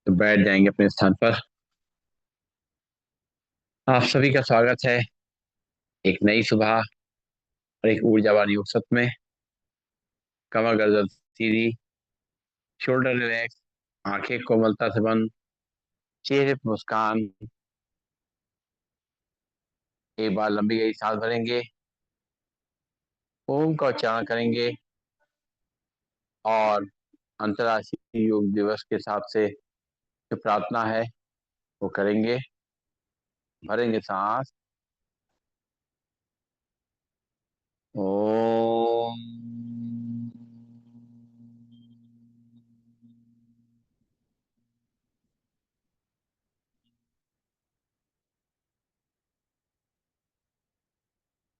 तो बैठ जाएंगे अपने स्थान पर। आप सभी का स्वागत है एक नई सुबह और एक ऊर्जावान युग सत्र में। कमर गर्दन सीधी, शोल्डर रिलैक्स, आंखें कोमलता से बंद, चेहरे पर मुस्कान। एक बार लंबी गहरी सांस भरेंगे, ओम का उच्चारण करेंगे और अंतर्राष्ट्रीय योग दिवस के हिसाब से जो प्रार्थना है वो करेंगे। भरेंगे सांस। ओम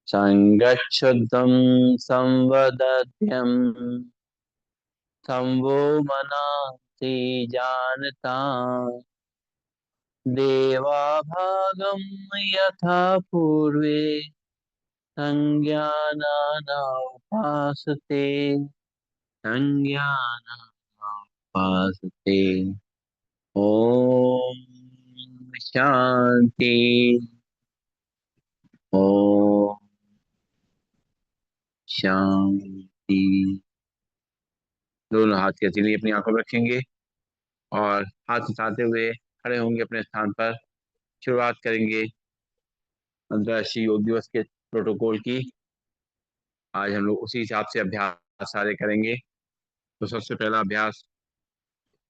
संगच्छुद्धं संवदत्यं संवो मनांसि जानता देवाभागं यथा पूर्वे संज्ञानाना उपासते संज्ञानाना उपासते। ओम शांति। ओम शांति। दोनों हाथ की हथेली अपनी आंखों में रखेंगे और हाथ उठाते हुए खड़े होंगे अपने स्थान पर। शुरुआत करेंगे अंतर्राष्ट्रीय योग दिवस के प्रोटोकॉल की। आज हम लोग उसी हिसाब से अभ्यास सारे करेंगे। तो सबसे पहला अभ्यास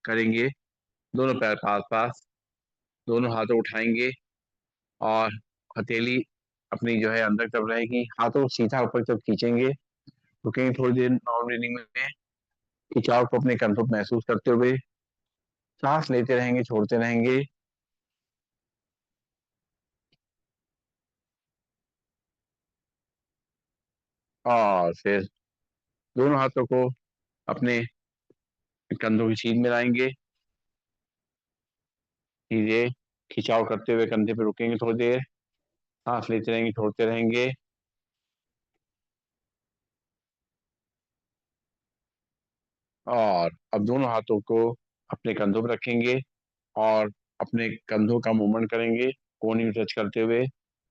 करेंगे, दोनों पैर पास पास, दोनों हाथों उठाएंगे और हथेली अपनी जो है अंदर तरफ रहेगी, हाथों को सीधा ऊपर की तरफ खींचेंगे। रुकेंगे थोड़ी देर राउंड ब्रीदिंग में, खिंचाव को अपने कंधों पर महसूस करते हुए सांस लेते रहेंगे, छोड़ते रहेंगे। और फिर दोनों हाथों को अपने कंधों की सीध में लाएंगे, सीधे खिंचाव करते हुए कंधे पे रुकेंगे थोड़ी देर, सांस लेते रहेंगे, छोड़ते रहेंगे। और अब दोनों हाथों को अपने कंधों पर रखेंगे और अपने कंधों का मूवमेंट करेंगे, कोहनी में टच करते हुए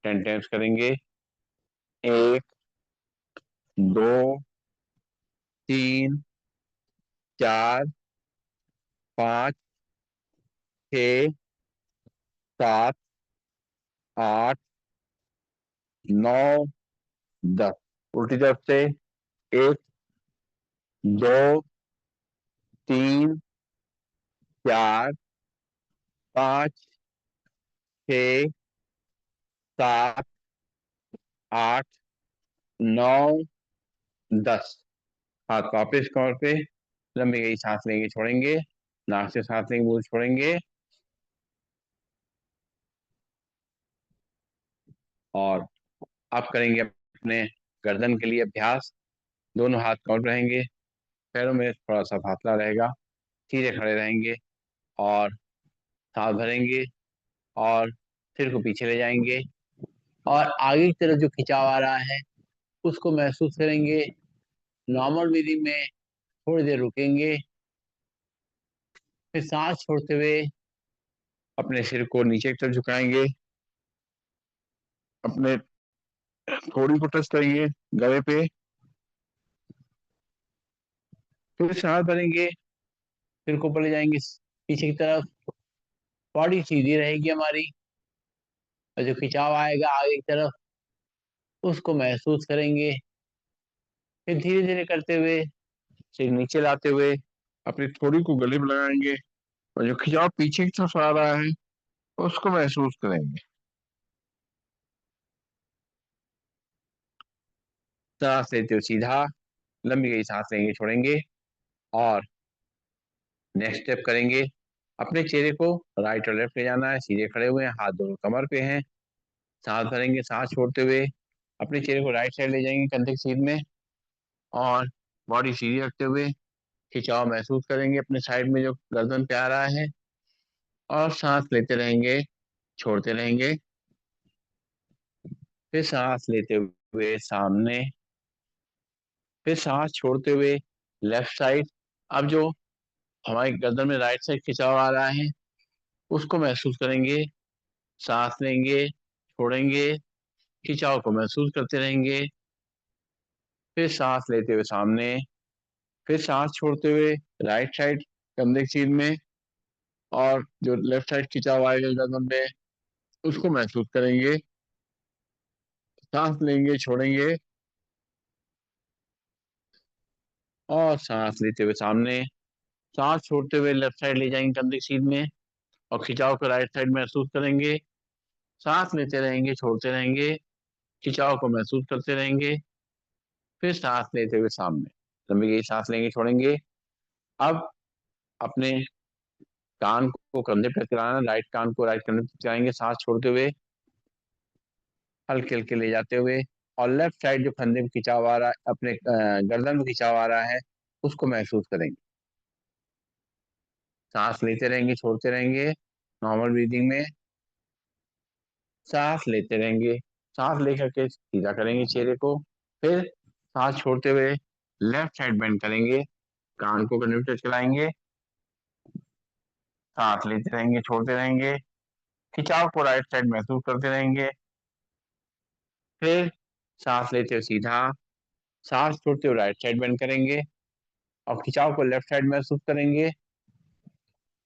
10 टाइम्स करेंगे। एक, दो, तीन, चार, पाँच, छ, सात, आठ, नौ, 10। उल्टी तरफ से एक, दो, तीन, चार, पाँच, छ, सात, आठ, नौ, 10। हाथ वापिस कमर पे, लंबी गई सांस लेंगे, छोड़ेंगे, नाक से सांस लेंगे, मुंह से छोड़ेंगे। और अब करेंगे अपने गर्दन के लिए अभ्यास। दोनों हाथ कमर पे रहेंगे, पैरों में थोड़ा सा फासला रहेगा, सीधे खड़े रहेंगे और सांस भरेंगे और सिर को पीछे ले जाएंगे और आगे की तरफ जो खिंचाव आ रहा है उसको महसूस करेंगे। नॉर्मल ब्रीदिंग में थोड़ी देर रुकेंगे, फिर सांस छोड़ते हुए अपने सिर को नीचे की तरफ झुकाएंगे, अपने थोड़ी को टच करेंगे गले पे, फिर सांस भरेंगे, सिर को ऊपर ले जाएंगे पीछे की तरफ। बॉडी सीधी रहेगी हमारी और जो खिंचाव आएगा आगे की तरफ उसको महसूस करेंगे। फिर धीरे धीरे करते हुए सिर नीचे लाते हुए अपनी थोड़ी को गले में लगाएंगे और जो खिंचाव पीछे की तरफ आ रहा है उसको महसूस करेंगे। सांस लेते हुए सीधा लंबी गई सांस लेंगे, छोड़ेंगे और नेक्स्ट स्टेप करेंगे। अपने चेहरे को राइट और लेफ्ट ले जाना है, सीधे खड़े हुए हैं, हाथ दोनों कमर पे हैं। सांस भरेंगे, सांस छोड़ते हुए अपने चेहरे को राइट साइड ले जाएंगे कंधे की सीध में और बॉडी सीधी रखते हुए खिंचाव महसूस करेंगे अपने साइड में जो गर्दन पे आ रहा है। और सांस लेते रहेंगे, छोड़ते रहेंगे, फिर सांस लेते हुए सामने, फिर सांस छोड़ते हुए लेफ्ट साइड। अब जो हमारी गर्दन में राइट साइड खिंचाव आ रहा है, उसको महसूस करेंगे। सांस लेंगे, छोड़ेंगे, खिंचाव को महसूस करते रहेंगे। फिर सांस लेते हुए सामने, फिर सांस छोड़ते हुए राइट साइड कंधे की सीध में, और जो लेफ्ट साइड खिंचाव आएगा गर्दन में उसको महसूस करेंगे। सांस लेंगे, छोड़ेंगे, और सांस लेते हुए सामने, सांस छोड़ते हुए लेफ्ट साइड ले जाएंगे कंधे की सीध में, और खिंचाव को राइट साइड महसूस करेंगे। सांस लेते रहेंगे, छोड़ते रहेंगे, खिंचाव को महसूस करते रहेंगे। फिर सांस लेते हुए सामने, लंबी गहरी सांस लेंगे, छोड़ेंगे। अब अपने कान को कंधे पे टिकाना, राइट कान को राइट कंधे पे टिकाएंगे, सांस छोड़ते हुए, हल्के हल्के ले जाते हुए, और लेफ्ट साइड जो कंधे में खिंचाव आ रहा है, अपने गर्दन में खिंचाव आ रहा है, उसको महसूस करेंगे। सांस लेते रहेंगे, छोड़ते रहेंगे, नॉर्मल ब्रीदिंग में। सांस लेते रहेंगे, सांस लेकर के सीधा करेंगे चेहरे को। फिर सांस छोड़ते हुए लेफ्ट साइड बेंड करेंगे, कान को कंधे पे चलाएंगे, सांस लेते रहेंगे, छोड़ते रहेंगे, खिंचाव को राइट साइड महसूस करते रहेंगे। फिर सांस लेते हुए सीधा, सांस छोड़ते हुए राइट साइड बेंड करेंगे, और खिंचाव को लेफ्ट साइड महसूस करेंगे।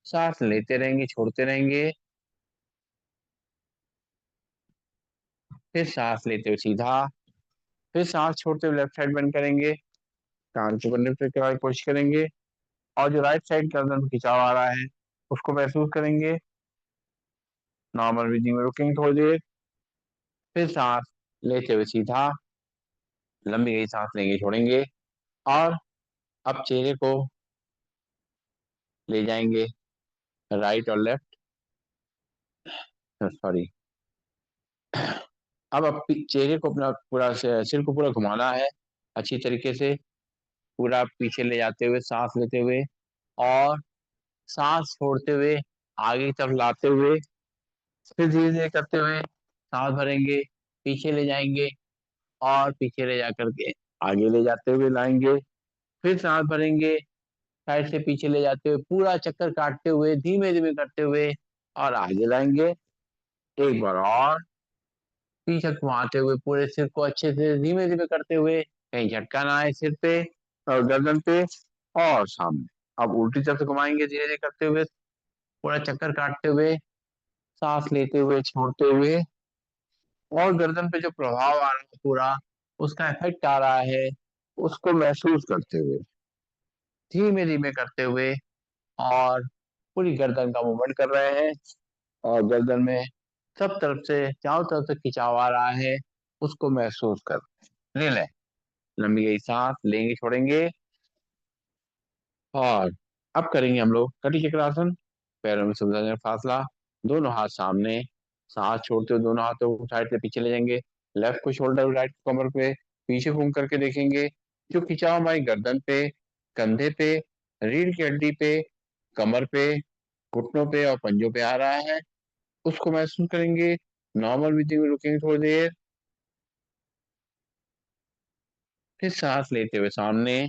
सांस लेते रहेंगे, छोड़ते रहेंगे, फिर सांस लेते हुए सीधा, फिर सांस छोड़ते हुए लेफ्ट साइड बेंड करेंगे, कान को कंधे पे करने की कोशिश करेंगे, और जो राइट साइड गर्दन में खिंचाव आ रहा है उसको महसूस करेंगे। नॉर्मल ब्रीदिंग में रुकेंगे थोड़ी देर, फिर सांस लेते हुए सीधा, लंबी गहरी सांस लेंगे, छोड़ेंगे, और अब चेहरे को ले जाएंगे राइट और लेफ्ट, सॉरी, अब चेहरे को अपना पूरा सिर को पूरा घुमाना है अच्छी तरीके से, पूरा पीछे ले जाते हुए, सांस लेते हुए, और सांस छोड़ते हुए आगे की तरफ लाते हुए, फिर धीरे धीरे करते हुए सांस भरेंगे, पीछे ले जाएंगे, और पीछे ले जा करके आगे ले जाते हुए लाएंगे। फिर सांस भरेंगे, साइड से पीछे ले जाते हुए, पूरा चक्कर काटते हुए, धीमे धीमे करते हुए, और आगे लाएंगे। एक बार और पीछे घुमाते हुए, पूरे सिर को अच्छे से धीमे धीमे करते हुए, कहीं झटका ना आए सिर पे और गर्दन पे, और सामने। अब उल्टी तरफ से घुमाएंगे धीरे धीरे करते हुए, पूरा चक्कर काटते हुए, सांस लेते हुए, छोड़ते हुए, और गर्दन पे जो प्रभाव आ रहा है पूरा, उसका इफेक्ट आ रहा है, उसको महसूस करते हुए, धीमे धीमे करते हुए, और पूरी गर्दन का मूवमेंट कर रहे हैं, और गर्दन में सब तरफ से, चारों तरफ से खिंचाव आ रहा है, उसको महसूस कर ले लें। लंबी गई सांस लेंगे, छोड़ेंगे, और अब करेंगे हम लोग कटी चक्रासन। पैरों में सुविधाजनक फासला, दोनों हाथ सामने, सांस छोड़ते हुए दोनों हाथों को साइड से पीछे ले जाएंगे, लेफ्ट को शोल्डर, राइट को कमर पे, पीछे घूम करके देखेंगे। जो खिंचाव हमारी गर्दन पे, कंधे पे, रीढ़ की हड्डी पे, कमर पे, घुटनों पे और पंजों पे आ रहा है, उसको महसूस करेंगे। नॉर्मल ब्रीथिंग में रुकेंगे थोड़ी देर, फिर सांस लेते हुए सामने,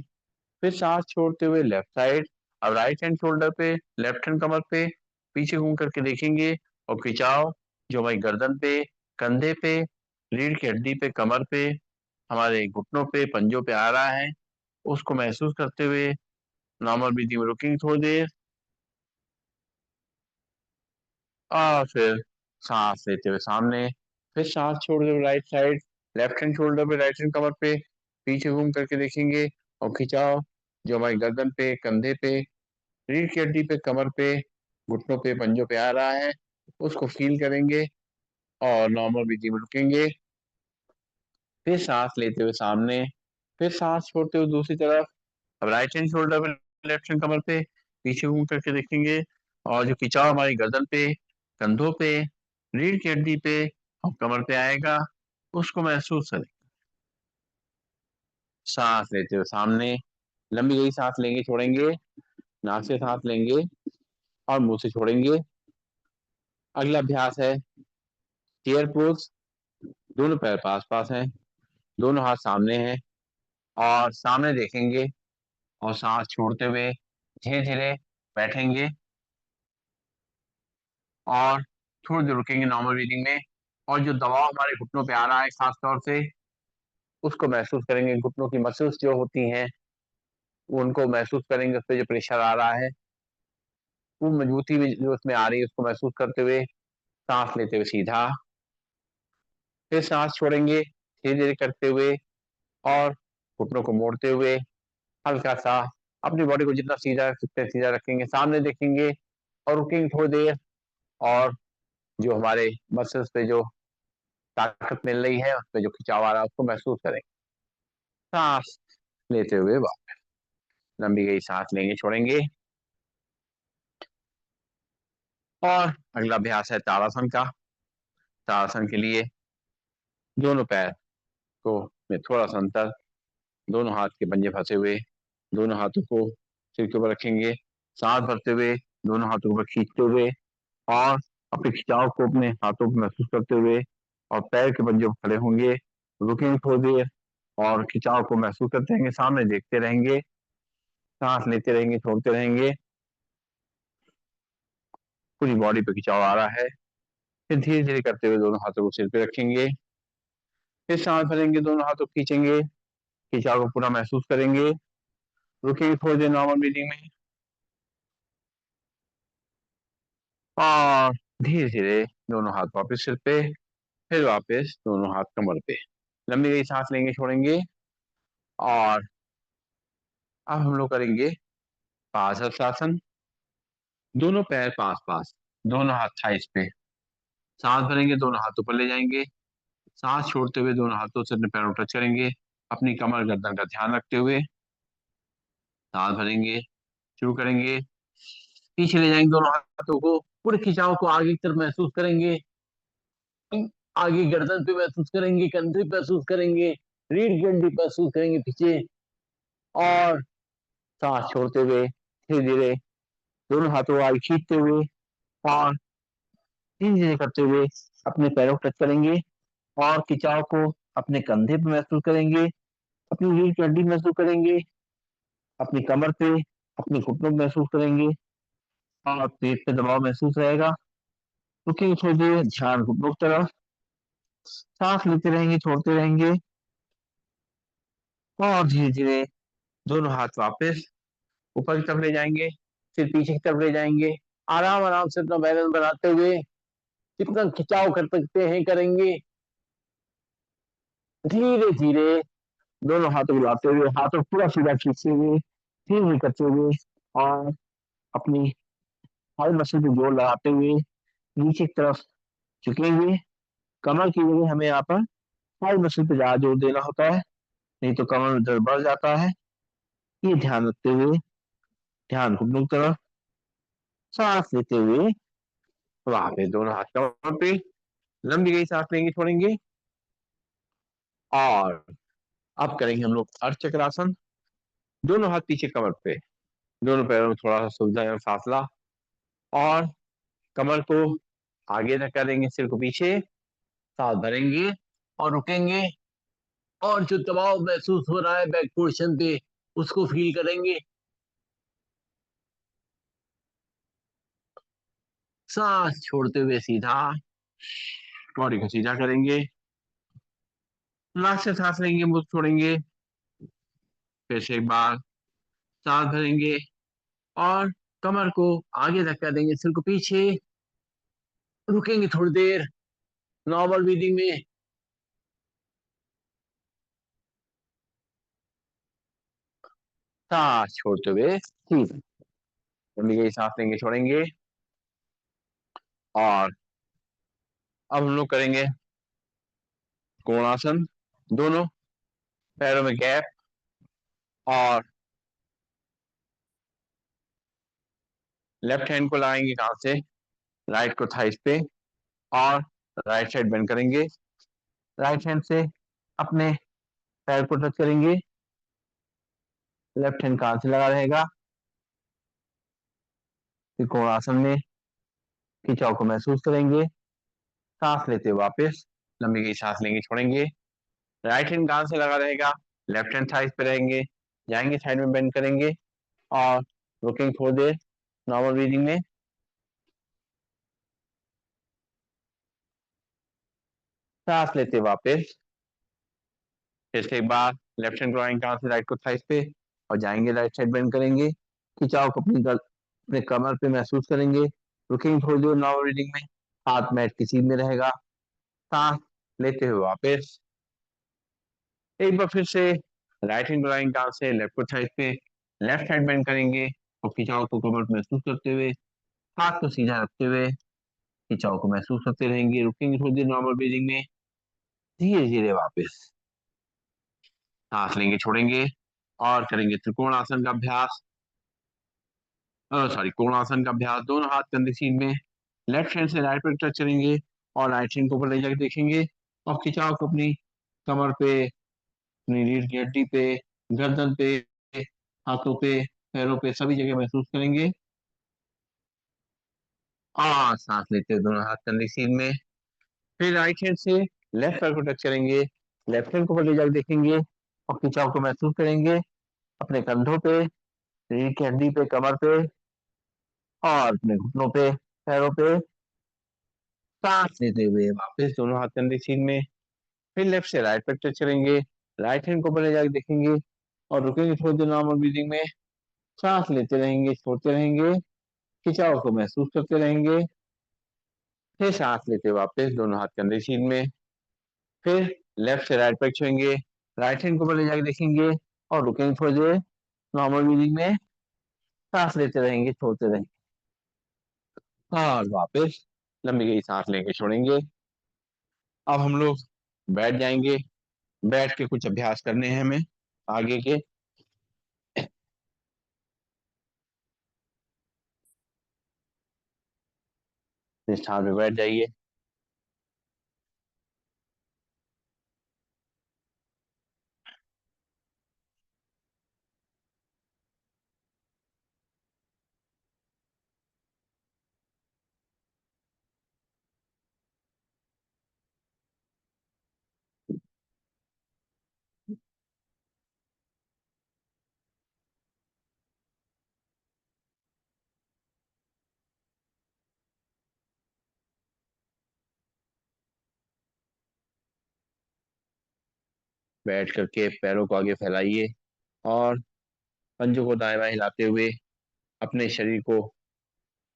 फिर सांस छोड़ते हुए लेफ्ट साइड, अब राइट हैंड शोल्डर पे, लेफ्ट हैंड कमर पे, पीछे घूम करके देखेंगे, और खिंचाव जो हमारी गर्दन पे, कंधे पे, रीढ़ की हड्डी पे, कमर पे, हमारे घुटनों पे, पंजों पे आ रहा है, उसको महसूस करते हुए नॉर्मल ब्रीथिंग में रुकेंगे थोड़ी देर, और फिर सांस लेते हुए सामने, फिर सांस छोड़ते हुए right side, left hand shoulder पे, राइट हैंड कमर पे, पीछे घूम करके देखेंगे, और खिंचाव जो हमारी गर्दन पे, कंधे पे, रीढ़ की हड्डी पे, कमर पे, घुटनों पे, पंजों पे आ रहा है, उसको फील करेंगे, और नॉर्मल ब्रीथिंग में रुकेंगे। फिर सांस लेते हुए सामने, फिर सांस छोड़ते हुए दूसरी तरफ, अब राइट हैंड शोल्डर पे, लेफ्ट हैंड कमर पे, पीछे घूम करके देखेंगे, और जो खिंचाव हमारी गर्दन पे, कंधों पे, रीढ़ की हड्डी पे और कमर पे आएगा, उसको महसूस करें। सांस लेते हुए सामने, लंबी गई सांस लेंगे, छोड़ेंगे, नाक से सांस लेंगे और मुंह से छोड़ेंगे। अगला अभ्यास है चेयर पोज। दोनों पैर पास पास हैं, दोनों हाथ सामने हैं, और सामने देखेंगे, और सांस छोड़ते हुए धीरे धीरे बैठेंगे और थोड़ी देर रुकेंगे नॉर्मल ब्रीदिंग में। और जो दबाव हमारे घुटनों पे आ रहा है खास तौर से, उसको महसूस करेंगे। घुटनों की मसल्स जो होती हैं उनको महसूस करेंगे, उस पे जो प्रेशर आ रहा है वो मजबूती में जो उसमें आ रही है उसको महसूस करते हुए सांस लेते हुए सीधा, फिर सांस छोड़ेंगे धीरे धीरे करते हुए, और घुटनों को मोड़ते हुए हल्का सा अपनी बॉडी को जितना सीधा रख सकते हैं सीधा रखेंगे, सामने देखेंगे और रुकेंगे थोड़ी देर। और जो हमारे मसल्स पे जो ताकत मिल रही है, उस पे जो खिंचाव आ रहा है उसको महसूस करेंगे। सांस लेते हुए वापस लंबी गई सांस लेंगे, छोड़ेंगे। और अगला अभ्यास है ताड़ासन का। ताड़ासन के लिए दोनों पैर को में थोड़ा सा अंतर, दोनों हाथ के पंजे फंसे हुए, दोनों हाथों को सिर के ऊपर रखेंगे, सांस भरते हुए दोनों हाथों को खींचते हुए, और अपने खिंचाव को अपने हाथों को महसूस करते हुए, और पैर के पंजे खड़े होंगे, रुकेंगे थोड़ी देर और खिंचाव को महसूस करते रहेंगे, सामने देखते रहेंगे, सांस लेते रहेंगे, छोड़ते रहेंगे। पूरी बॉडी पे खिंचाव आ रहा है। फिर धीरे धीरे करते हुए दोनों हाथों को सिर पे रखेंगे, फिर सांस भरेंगे, दोनों हाथों को खींचेंगे, खिंचाव को पूरा महसूस करेंगे, रुकेंगे थोड़ी देर नॉर्मल ब्रीदिंग में, और धीरे धीरे दोनों हाथ वापस सिर पे, फिर वापस दोनों हाथ कमर पे। लंबी गई सांस लेंगे, छोड़ेंगे। और अब हम लोग करेंगे पादहस्तासन। दोनों पैर पास पास, दोनों हाथ थाइस पे, सांस भरेंगे, दोनों हाथ ऊपर ले जाएंगे, सांस छोड़ते हुए दोनों हाथों से अपने पैरों को टच करेंगे, अपनी कमर गर्दन का ध्यान रखते हुए सांस भरेंगे, शुरू करेंगे, पीछे ले जाएंगे दोनों हाथों को, पूरे खिंचाव को आगे की तरफ महसूस करेंगे, आगे गर्दन पे महसूस करेंगे, कंधे पे महसूस करेंगे, रीढ़ की हड्डी महसूस करेंगे पीछे। और सांस छोड़ते हुए धीरे धीरे दोनों हाथों को आगे खींचते हुए और धीरे धीरे करते हुए अपने पैरों को टच करेंगे, और खिंचाव को अपने कंधे पे महसूस करेंगे, अपनी रीढ़ की हड्डी महसूस करेंगे, अपनी कमर पे, अपने घुटनों में महसूस करेंगे, और पेट पे दबाव महसूस रहेगा। रुकेंगे थोड़ी देर, ध्यान घुटनों की तरफ, सांस लेते रहेंगे, छोड़ते रहेंगे, और धीरे धीरे दोनों हाथ वापस ऊपर की तरफ ले जाएंगे, फिर पीछे की तरफ ले जाएंगे, आराम आराम से अपना बैलेंस बनाते हुए जितना खिंचाव कर सकते हैं करेंगे। धीरे धीरे दोनों हाथों को लाते हुए, हाथों को पूरा सीधा खींचते हुए, धीरे धीरे करते हुए, और अपनी हाई मसल पे जोर लगाते हुए नीचे की तरफ झुकेंगे। कमर की जगह हमें यहाँ पर हाई मसल पे ज्यादा जोर देना होता है, नहीं तो कमर में दर्द बढ़ जाता है। ये ध्यान रखते हुए ध्यान घुटनों की तरफ, सांस लेते हुए वहां पे दोनों हाथ कमर पे, लंबी गई सांस लेंगे, छोड़ेंगे। और अब करेंगे हम लोग अर्धचक्रासन। दोनों हाथ पीछे कमर पे, दोनों पैरों में थोड़ा सा सुविधाजनक फासला, और कमर को आगे धक्का देंगे, सिर को पीछे, सांस भरेंगे और रुकेंगे, और जो दबाव महसूस हो रहा है बैक पोर्शन पे उसको फील करेंगे। सांस छोड़ते हुए सीधा बॉडी को सीधा करेंगे, नाक से सांस लेंगे, मुंह से छोड़ेंगे, फिर से एक बार सांस भरेंगे और कमर को आगे धक्का देंगे, सिर को पीछे, रुकेंगे थोड़ी देर नॉर्मल ब्रीदिंग में। सांस छोड़ते हुए सीधा लंबी गई सांस लेंगे, छोड़ेंगे। और अब हम लोग करेंगे कोणासन। दोनों पैरों में गैप, और लेफ्ट हैंड को लाएंगे कहां से, राइट को थाइस पे, और राइट साइड बेंड करेंगे, राइट हैंड से अपने पैर को टच करेंगे, लेफ्ट हैंड कहां से लगा रहेगा, त्रिकोण आसन में खिंचाव को महसूस करेंगे, सांस लेते हुए वापस लंबी गई सांस लेंगे, छोड़ेंगे, राइट हैंड कहां से लगा रहेगा, लेफ्ट हैंड थाइस पे रहेंगे, जाएंगे साइड में बेंड करेंगे, और रुकेंगे थोड़ी देर, नॉर्मल ब्रीदिंग में सांस लेते वापस, फिर से एक बार लेफ्ट हैंड ग्रोइंग कहाँ से राइट को थाइस पे, और जाएंगे राइट साइड बेंड करेंगे, खिंचाव को अपने कमर पे महसूस करेंगे, रुकेंगे थोड़ी देर नॉर्मल ब्रीदिंग में, हाथ मैट की सीध में रहेगा, सांस लेते हुए वापस, एक बार फिर से राइट हैंड ग्रोइंग कहाँ से लेफ्ट को थाइस पे, लेफ्ट साइड बेंड करेंगे और खिंचाव को कमर पे महसूस करते हुए, हाथ को सीधा रखते हुए खिंचाव को महसूस करते रहेंगे, रुकेंगे थोड़ी देर नॉर्मल ब्रीदिंग में, धीरे धीरे वापस सांस लेंगे छोड़ेंगे, और करेंगे त्रिकोण आसन का अभ्यास, सॉरी कोणासन का अभ्यास। दोनों हाथ कंधे सीध में, लेफ्ट हैंड से राइट पे टच करेंगे और राइट हैंड को ऊपर ले जाकर देखेंगे, और खिंचाव को अपनी कमर पे, अपनी रीढ़ की हड्डी पे, गर्दन पे, हाथों पे, पैरों पे, सभी जगह महसूस करेंगे, और सांस लेते हुए दोनों हाथ कंधे सीध में, फिर राइट हैंड से लेफ्ट पैर को टच करेंगे, लेफ्ट हैंड को ऊपर ले जाकर देखेंगे और खिंचाव को महसूस करेंगे अपने कंधों पे, रीढ़ की हड्डी पे, कमर पे, और अपने घुटनों पे, पैरों पे, सांस लेते हुए वापस दोनों हाथ कंधे सीध में, फिर लेफ्ट से राइट पे टच करेंगे, राइट हैंड को ऊपर जाके देखेंगे और रुकेंगे थोड़ी देर नॉर्मल ब्रीदिंग में, सांस लेते रहेंगे छोड़ते रहेंगे, खिंचाव को महसूस करते रहेंगे, फिर सांस लेते वापस दोनों हाथ कंधे सीध में, फिर लेफ्ट से राइट पे छुएंगे, राइट हैंड को ऊपर जाके देखेंगे और रुकेंगे थोड़ी देर नॉर्मल ब्रीदिंग में, सांस लेते रहेंगे छोड़ते रहेंगे, और वापस लंबी गई सांस लेंगे छोड़ेंगे। अब हम लोग बैठ जाएंगे, बैठ के कुछ अभ्यास करने हैं हमें आगे के, स्थान पे बैठ जाइए। बैठ करके पैरों को आगे फैलाइए और पंजों को दाएं बाएं हिलाते हुए अपने शरीर को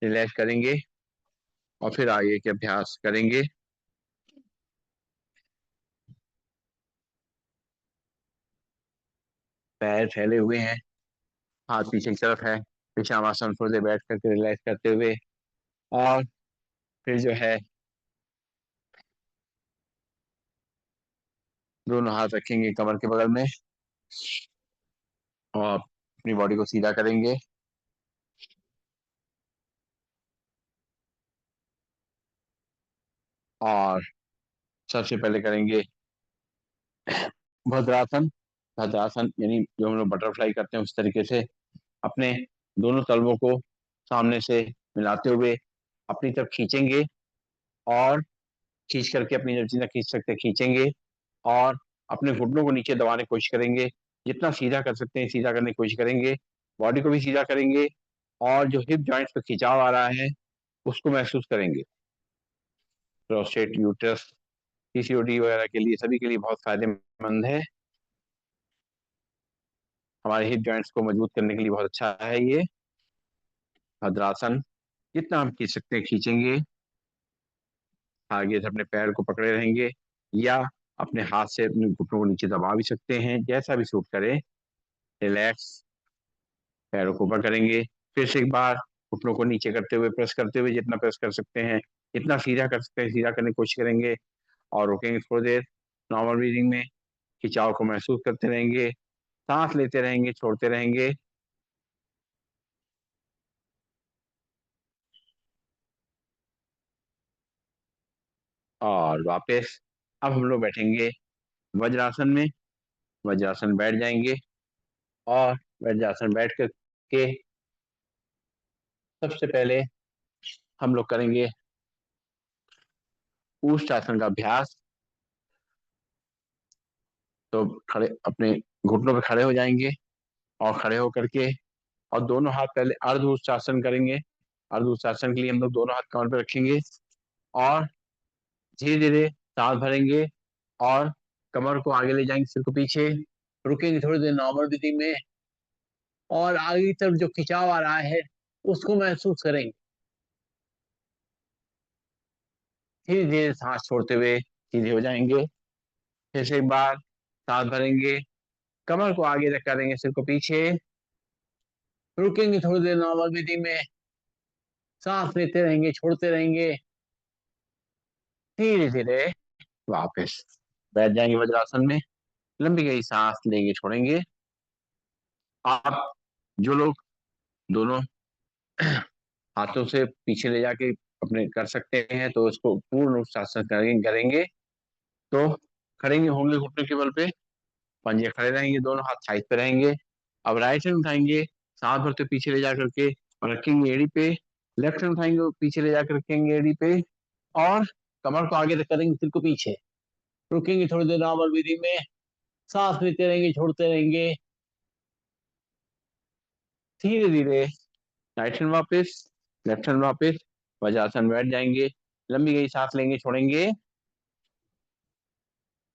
रिलैक्स करेंगे, और फिर आगे के अभ्यास करेंगे। पैर फैले हुए हैं, हाथ पीछे की तरफ है, विश्रामासन थोड़ी देर बैठ करके रिलैक्स करते हुए, और फिर जो है दोनों हाथ रखेंगे कमर के बगल में और अपनी बॉडी को सीधा करेंगे, और सबसे पहले करेंगे भद्रासन। भद्रासन यानी जो हम लोग बटरफ्लाई करते हैं उस तरीके से अपने दोनों तलवों को सामने से मिलाते हुए अपनी तरफ खींचेंगे, और खींच करके अपनी जब जितना खींच सकते हैं खींचेंगे, और अपने घुटनों को नीचे दबाने की कोशिश करेंगे, जितना सीधा कर सकते हैं सीधा करने की कोशिश करेंगे, बॉडी को भी सीधा करेंगे, और जो हिप जॉइंट्स पे खिंचाव आ रहा है उसको महसूस करेंगे। प्रोस्टेट, यूट्रस, पीसीओडी वगैरह के लिए, सभी के लिए बहुत फायदेमंद है, हमारे हिप जॉइंट्स को मजबूत करने के लिए बहुत अच्छा है ये भद्रासन। जितना हम खींच सकते हैं खींचेंगे, आगे से अपने पैर को पकड़े रहेंगे, या अपने हाथ से अपने घुटनों को नीचे दबा भी सकते हैं, जैसा भी सूट करे। रिलैक्स, पैरों को ऊपर करेंगे, फिर से एक बार घुटनों को नीचे करते हुए प्रेस करते हुए, जितना प्रेस कर सकते हैं, जितना सीधा कर सकते हैं सीधा करने की कोशिश करेंगे, और रुकेंगे थोड़ी देर नॉर्मल ब्रीदिंग में, खिंचाव को महसूस करते रहेंगे, सांस लेते रहेंगे छोड़ते रहेंगे, और वापस अब हम लोग बैठेंगे वज्रासन में। वज्रासन बैठ जाएंगे, और वज्रासन बैठ करके सबसे पहले हम लोग करेंगे ऊष्ट आसन का अभ्यास। तो खड़े अपने घुटनों पे खड़े हो जाएंगे, और खड़े होकर के और दोनों हाथ पहले अर्ध उच्चासन करेंगे। अर्ध उच्चासन के लिए हम लोग दोनों हाथ कमर पे रखेंगे और धीरे धीरे सांस भरेंगे और कमर को आगे ले जाएंगे, सिर को पीछे रुकेंगे थोड़ी देर नॉर्मल ब्रीथिंग में, और आगे की तरफ जो खिंचाव आ रहा है उसको महसूस करेंगे। धीरे धीरे सांस छोड़ते हुए सीधे हो जाएंगे। फिर से एक बार सांस भरेंगे, कमर को आगे रख करेंगे, सिर को पीछे रुकेंगे थोड़ी देर नॉर्मल ब्रीथिंग में, सांस लेते रहेंगे, छोड़ते रहेंगे। धीरे धीरे वापस बैठ जाएंगे वज्रासन में, लंबी गई सांस लेंगे, छोड़ेंगे। आप जो लोग दोनों हाथों से पीछे ले जाके अपने कर सकते हैं तो उसको पूर्ण रूप से करेंगे। तो खड़ेंगे होंगे घुटने के बल पे, पंजे खड़े रहेंगे, दोनों हाथ साइड पे रहेंगे। अब राइट हैंड उठाएंगे, सांस भरते पीछे ले जा करके और रखेंगे एड़ी पे। लेफ्ट हैंड उठाएंगे, पीछे ले जाकर रखेंगे एड़ी पे और कमर को आगे तक करेंगे, सिर को पीछे रुकेंगे थोड़ी देर नॉर्मल ब्रीदिंग में, सांस लेते रहेंगे, छोड़ते रहेंगे। धीरे धीरे राइट हैंड वापस, लेफ्ट हैंड वापस, वज्रासन बैठ जाएंगे, लंबी गई सांस लेंगे, छोड़ेंगे।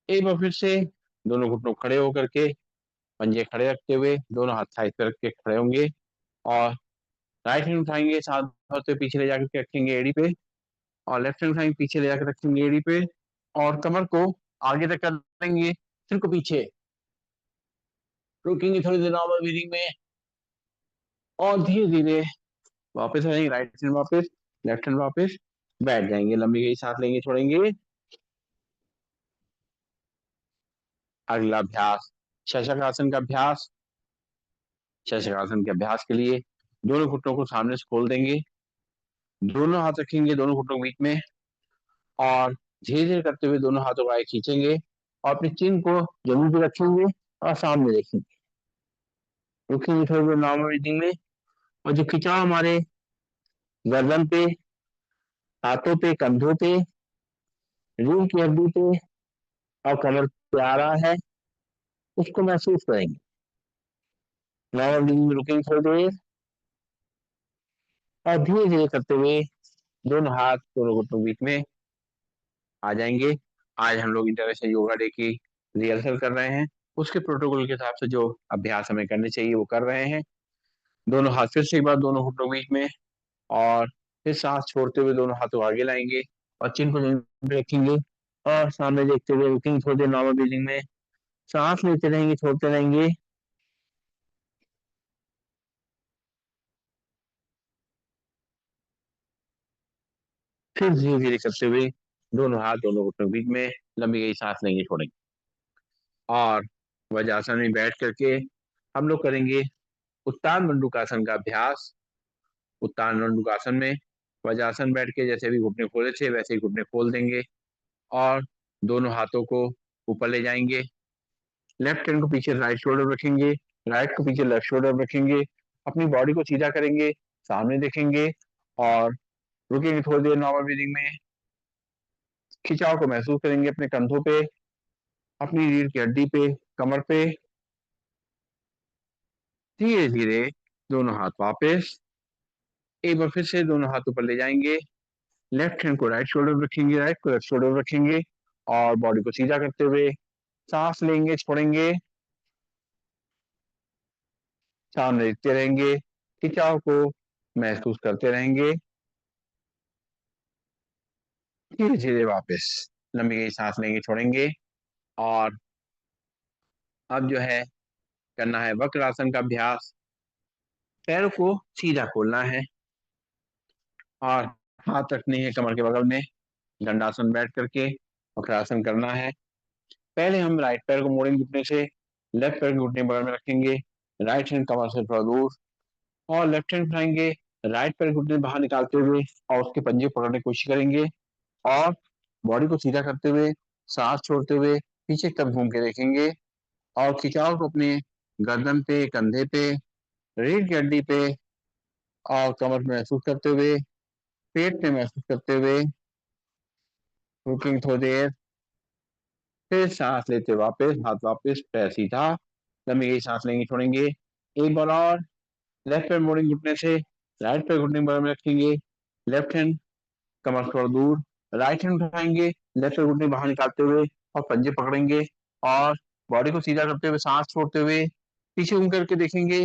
एक बार फिर से दोनों घुटनों खड़े होकर के पंजे खड़े रखते हुए दोनों हाथ साइड पर रख के खड़े होंगे और राइट हैंड उठाएंगे, साथ भरते पीछे ले जाकर के रखेंगे एड़ी पे और लेफ्ट हैंड उठाएंगे, पीछे ले जाकर रखेंगे एड़ी पे और कमर को आगे तक कर देंगे, सिर को पीछे रुकेंगे थोड़ी देर नॉर्मल ब्रीदिंग में और धीरे धीरे वापस आएंगे, राइट हैंड वापस, लेफ्ट हैंड वापस, बैठ जाएंगे, लंबी गई सांस लेंगे, छोड़ेंगे। अगला अभ्यास शशक आसन का अभ्यास। शशक आसन के अभ्यास के लिए दोनों घुटनों को सामने से खोल देंगे, दोनों हाथ रखेंगे दोनों घुटनों के बीच में और धीरे धीरे करते हुए दोनों हाथों को आगे खींचेंगे और अपने चिन्ह को जमीन पे रखेंगे और सामने देखेंगे, रुकेंगे थोड़ी देर नॉर्मल ब्रीथिंग में। और जो खिंचाव हमारे गर्दन पे, हाथों पे, कंधों पे, रीढ़ की हड्डी पे और कमर पे आ रहा है उसको महसूस करेंगे। नॉर्मल ब्रीथिंग में रुकेंगे थोड़ी देर और धीरे धीरे करते हुए दोनों हाथ दोनों घुटनों के बीच में आ जाएंगे। आज हम लोग इंटरनेशनल योगा डे की रिहर्सल कर रहे हैं, उसके प्रोटोकॉल के हिसाब से जो अभ्यास हमें करने चाहिए वो कर रहे हैं। दोनों हाथ फिर से एक बार दोनों घुटनों के बीच में और फिर सांस छोड़ते हुए दोनों हाथों आगे लाएंगे और चिन्ह को जमीन पे रखेंगे और सामने देखते हुए रुकेंगे थोड़ी देर नॉर्मल ब्रीदिंग में, सांस लेते रहेंगे, छोड़ते रहेंगे। फिर धीरे धीरे करते हुए दोनों हाथ दोनों घुटनों के बीच में लंबी गई सांस लेंगे, छोड़ेंगे और वज्रासन में बैठ करके हम लोग करेंगे उत्तान मंडूकासन का अभ्यास। उत्तान मंडूकासन में वज्रासन बैठ के जैसे भी घुटने खोले थे वैसे ही घुटने खोल देंगे और दोनों हाथों को ऊपर ले जाएंगे, लेफ्ट हैंड को पीछे राइट शोल्डर रखेंगे, राइट को पीछे लेफ्ट शोल्डर रखेंगे, अपनी बॉडी को सीधा करेंगे, सामने देखेंगे और रुकेंगे थोड़ी देर नॉर्मल ब्रीदिंग में। खिंचाव को महसूस करेंगे अपने कंधों पे, अपनी रीढ़ की हड्डी पे, कमर पे। धीरे धीरे दोनों हाथ वापस, एक बार फिर से दोनों हाथ ऊपर ले जाएंगे, लेफ्ट हैंड को राइट शोल्डर रखेंगे, राइट को लेफ्ट शोल्डर रखेंगे और बॉडी को सीधा करते हुए सांस लेंगे, छोड़ेंगे, सामने देखते रहेंगे, खिंचाव को महसूस करते रहेंगे। धीरे धीरे वापस लंबी गई सांस लेंगे, छोड़ेंगे और अब जो है करना है वक्रासन का अभ्यास। पैरों को सीधा खोलना है और हाथ रखने हैं कमर के बगल में, दंडासन बैठ करके वक्रासन करना है। पहले हम राइट पैर को मोड़ेंगे घुटने से, लेफ्ट पैर को घुटने बगल में रखेंगे, राइट हैंड कमर से थोड़ा दूर और लेफ्ट हैंड उठाएंगे, राइट पैर घुटने बाहर निकालते हुए और उसके पंजे पकड़ने की कोशिश करेंगे और बॉडी को सीधा करते हुए सांस छोड़ते हुए पीछे की तरफ घूम के देखेंगे और खिंचाव को अपने गर्दन पे, कंधे पे, रीढ़ की हड्डी पे और कमर में महसूस करते हुए, पेट में महसूस करते हुए रुकेंगे थोड़ी देर। फिर सांस लेते वापस, हाथ वापस, पैर सीधा, लंबी गई सांस लेंगे, छोड़ेंगे। एक बार और लेफ्ट पैर मोड़ेंगे घुटने से, राइट पैर घुटने के बगल में रखेंगे, लेफ्ट हैंड कमर से थोड़ा दूर, राइट हैंड उठाएंगे, लेफ्ट पैर घुटने बाहर निकालते हुए और पंजे पकड़ेंगे और बॉडी को सीधा करते हुए सांस छोड़ते हुए पीछे घूम करके देखेंगे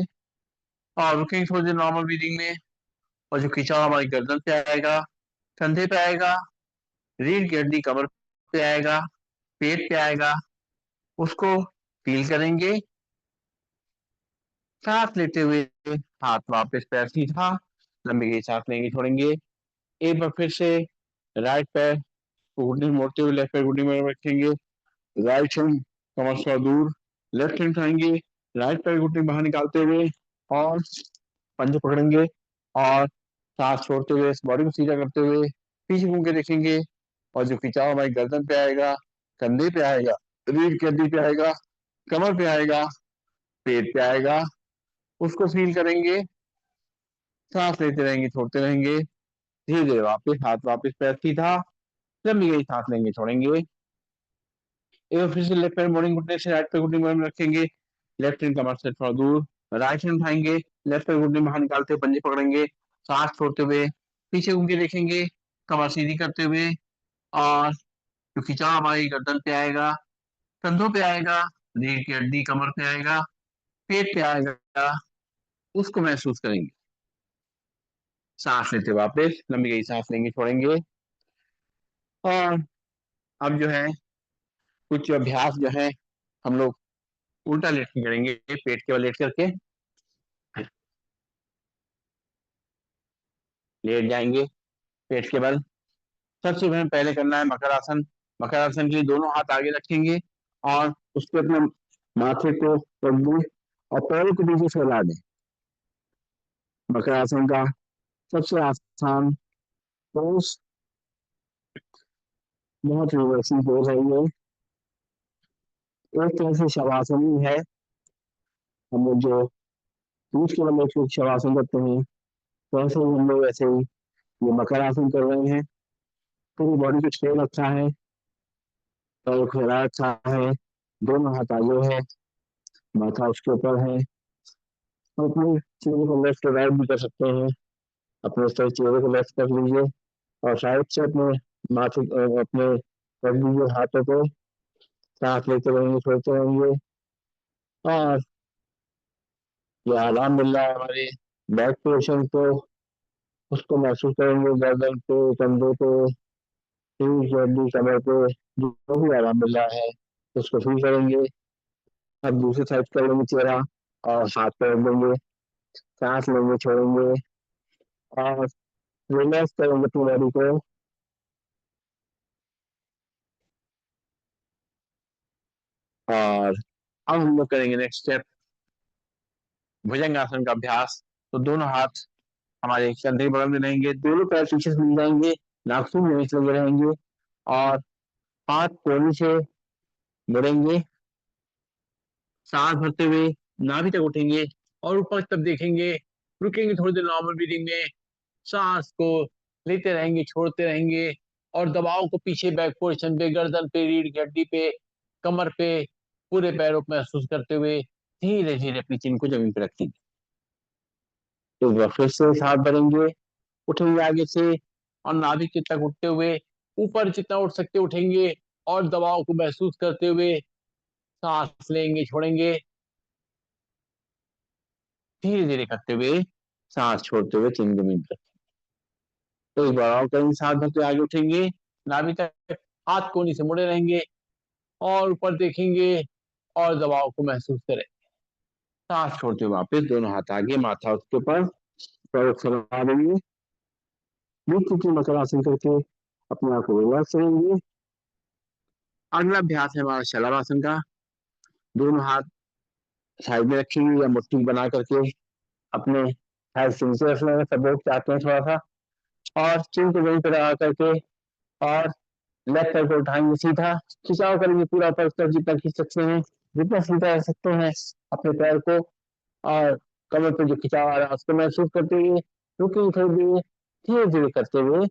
और रुकेंगे थोड़ी देर नॉर्मल ब्रीदिंग में। और जो खिंचाव हमारी गर्दन पे आएगा, कंधे पे आएगा, रीढ़ की हड्डी कमर पे आएगा, पेट पे आएगा, उसको फील करेंगे। सांस लेते हुए हाथ वापस पैर सीधा, लंबी गहरी सांस लेंगे छोड़ेंगे। एक बार फिर से राइट पैर घुटने मोड़ते हुए लेफ्ट पैर घुटने में रखेंगे, राइट हैंड कमर से दूर, लेफ्ट हैंड उठाएंगे, राइट पैर घुटने बाहर निकालते हुए और पंजे पकड़ेंगे और सांस छोड़ते हुए बॉडी को सीधा करते हुए पीछे घूम के देखेंगे। और जो खिंचाव हमारी गर्दन पे आएगा, कंधे पे आएगा, रीढ़ की हड्डी पे आएगा, कमर पे आएगा, पेट पे आएगा, उसको फील करेंगे। सांस लेते रहेंगे छोड़ते रहेंगे। धीरे धीरे वापस हाथ वापस पैर सीधा, लंबी गई सांस लेंगे छोड़ेंगे। एक बार फिर से लेफ्ट पैर मोड़ेंगे घुटने से, राइट पैर घुटने में रखेंगे, लेफ्ट हैंड कमर से थोड़ा दूर, राइट हैंड उठाएंगे, लेफ्ट पैर घुटने बाहर निकालते हुए पंजे पकड़ेंगे, सांस छोड़ते हुए पीछे घूम के देखेंगे, कमर सीधी करते हुए। और जो खिंचाव हमारी गर्दन पे आएगा, कंधों पे आएगा, रीढ़ की हड्डी कमर पे आएगा, पेट पे आएगा, उसको महसूस करेंगे। सांस लेते वापस लंबी गई सांस लेंगे छोड़ेंगे। और अब जो है कुछ अभ्यास जो है हम लोग उल्टा लेट के करेंगे, पेट के बल लेट करके लेट जाएंगे पेट के बल। सबसे पहले करना है मकर आसन। मकर आसन के लिए दोनों हाथ आगे रखेंगे और उसके अपने माथे को रख दें और पैरों को पीछे फैला दें। मकर आसन का सबसे आसान पोज, बहुत रिवर्सिंग पोज है ये। एक तरह से शवासन ही है। हम लोग जो पीठ के बल एक शवासन करते हैं, तो ऐसे ही हम लोग ऐसे ही ये मकर आसन कर रहे हैं। पूरी बॉडी को छोड़ रखा है, पैर फैला रखा है, दोनों हाथ आगे है, माथा उसके ऊपर है। हम अपने चेहरे को लेफ्ट राइट भी कर सकते हैं। अपने चेहरे को लेफ्ट कर लीजिए और साइड से अपने माथे अपने कर लीजिए हाथों को, सांस लेते रहेंगे छोड़ते रहेंगे। और ये आराम मिल रहा है हमारे बैक पोर्शन को, उसको महसूस करेंगे, गर्दन पे, कंधे पे, हड्डी कमर पे जो भी आराम मिल रहा है उसको फील करेंगे। अब दूसरी साइड कर लेंगे चेहरा और हाथ पे रख देंगे, सांस लेंगे छोड़ेंगे और रिलैक्स करेंगे अपनी बॉडी को। और अब हम लोग करेंगे नेक्स्ट स्टेप भुजंगासन का अभ्यास। तो दोनों हाथ हमारे कंधे के बगल में रहेंगे, दोनों पैर पीछे से मिल जाएंगे, नाखून में लगे रहेंगे और हाथ कोहनी से मुड़ेंगे। सांस भरते हुए नाभि तक उठेंगे और ऊपर तब देखेंगे, रुकेंगे थोड़ी देर नॉर्मल ब्रीदिंग में, सांस को लेते रहेंगे छोड़ते रहेंगे और दबाव को पीछे बैक पोर्शन पे, गर्दन पे, रीढ़ की हड्डी पे, कमर पे, पूरे पैरों पे महसूस करते हुए धीरे धीरे अपनी चिन को जमीन पे रखेंगे। तो एक बार फिर से हाथ भरेंगे, उठेंगे आगे से और नाभि के तक उठते हुए ऊपर जितना उठ सकते उठेंगे और दबाव को महसूस करते हुए सांस लेंगे छोड़ेंगे, धीरे धीरे करते हुए सांस छोड़ते हुए चिन जमीन पर। तो एक बार और करेंगे, सांस भरते आगे उठेंगे, नाभि तक हाथ कोहनी से मुड़े रहेंगे और ऊपर देखेंगे और दबाव को महसूस करें। सांस छोड़ते हुए वापस दोनों हाथ आगे, माथा उसके ऊपर, पैर फैला देंगे, की मकर आसन करके अपने आप को रिलैक्स करेंगे। अगला अभ्यास है हमारा शलभासन का। दोनों हाथ साइड में रखेंगे या मुट्ठी बना करके अपने साइड से नीचे रखना है, सपोर्ट चाहते हैं थोड़ा सा, और चिन को वहीं पर लगा करके और लेफ्ट पैर को उठाएंगे सीधा, खिंचाव करेंगे पूरा ऊपर तक जितना खींच सकते हैं, जितना सीधा रख सकते हैं अपने पैर को। और कमर पे जो खिंचाव आ रहा है उसको महसूस करते हुए रुकेंगे थोड़ी देर, धीरे धीरे करते हुए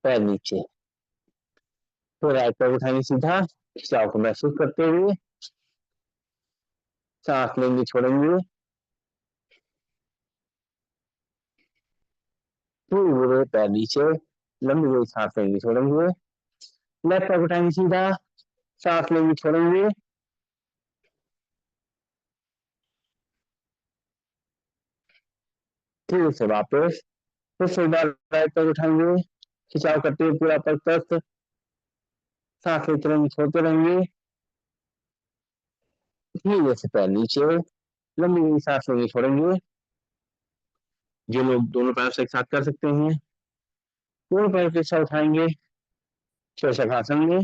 पैर नीचे, तो राइट पैर उठाएंगे सीधा, खिंचाव को महसूस करते हुए सांस लेंगे छोड़ेंगे। धीरे धीरे पैर नीचे, लंबी हुई सांस लेंगे छोड़ेंगे, लेफ्ट पैर उठाएंगे सीधा, सांस लेंगे छोड़ेंगे, फिर से वापस, फिर से एक बार राइट पैर उठाएंगे, खिंचाव करते हुए पूरा पैर तक, सांस लेते रहेंगे छोड़ते रहेंगे, धीरे से पैर नीचे, लंबी हुई सांस लेंगे छोड़ेंगे। जो लोग दोनों पैर से एक साथ कर सकते हैं, दोनों पैर के साथ उठाएंगे, शवासन में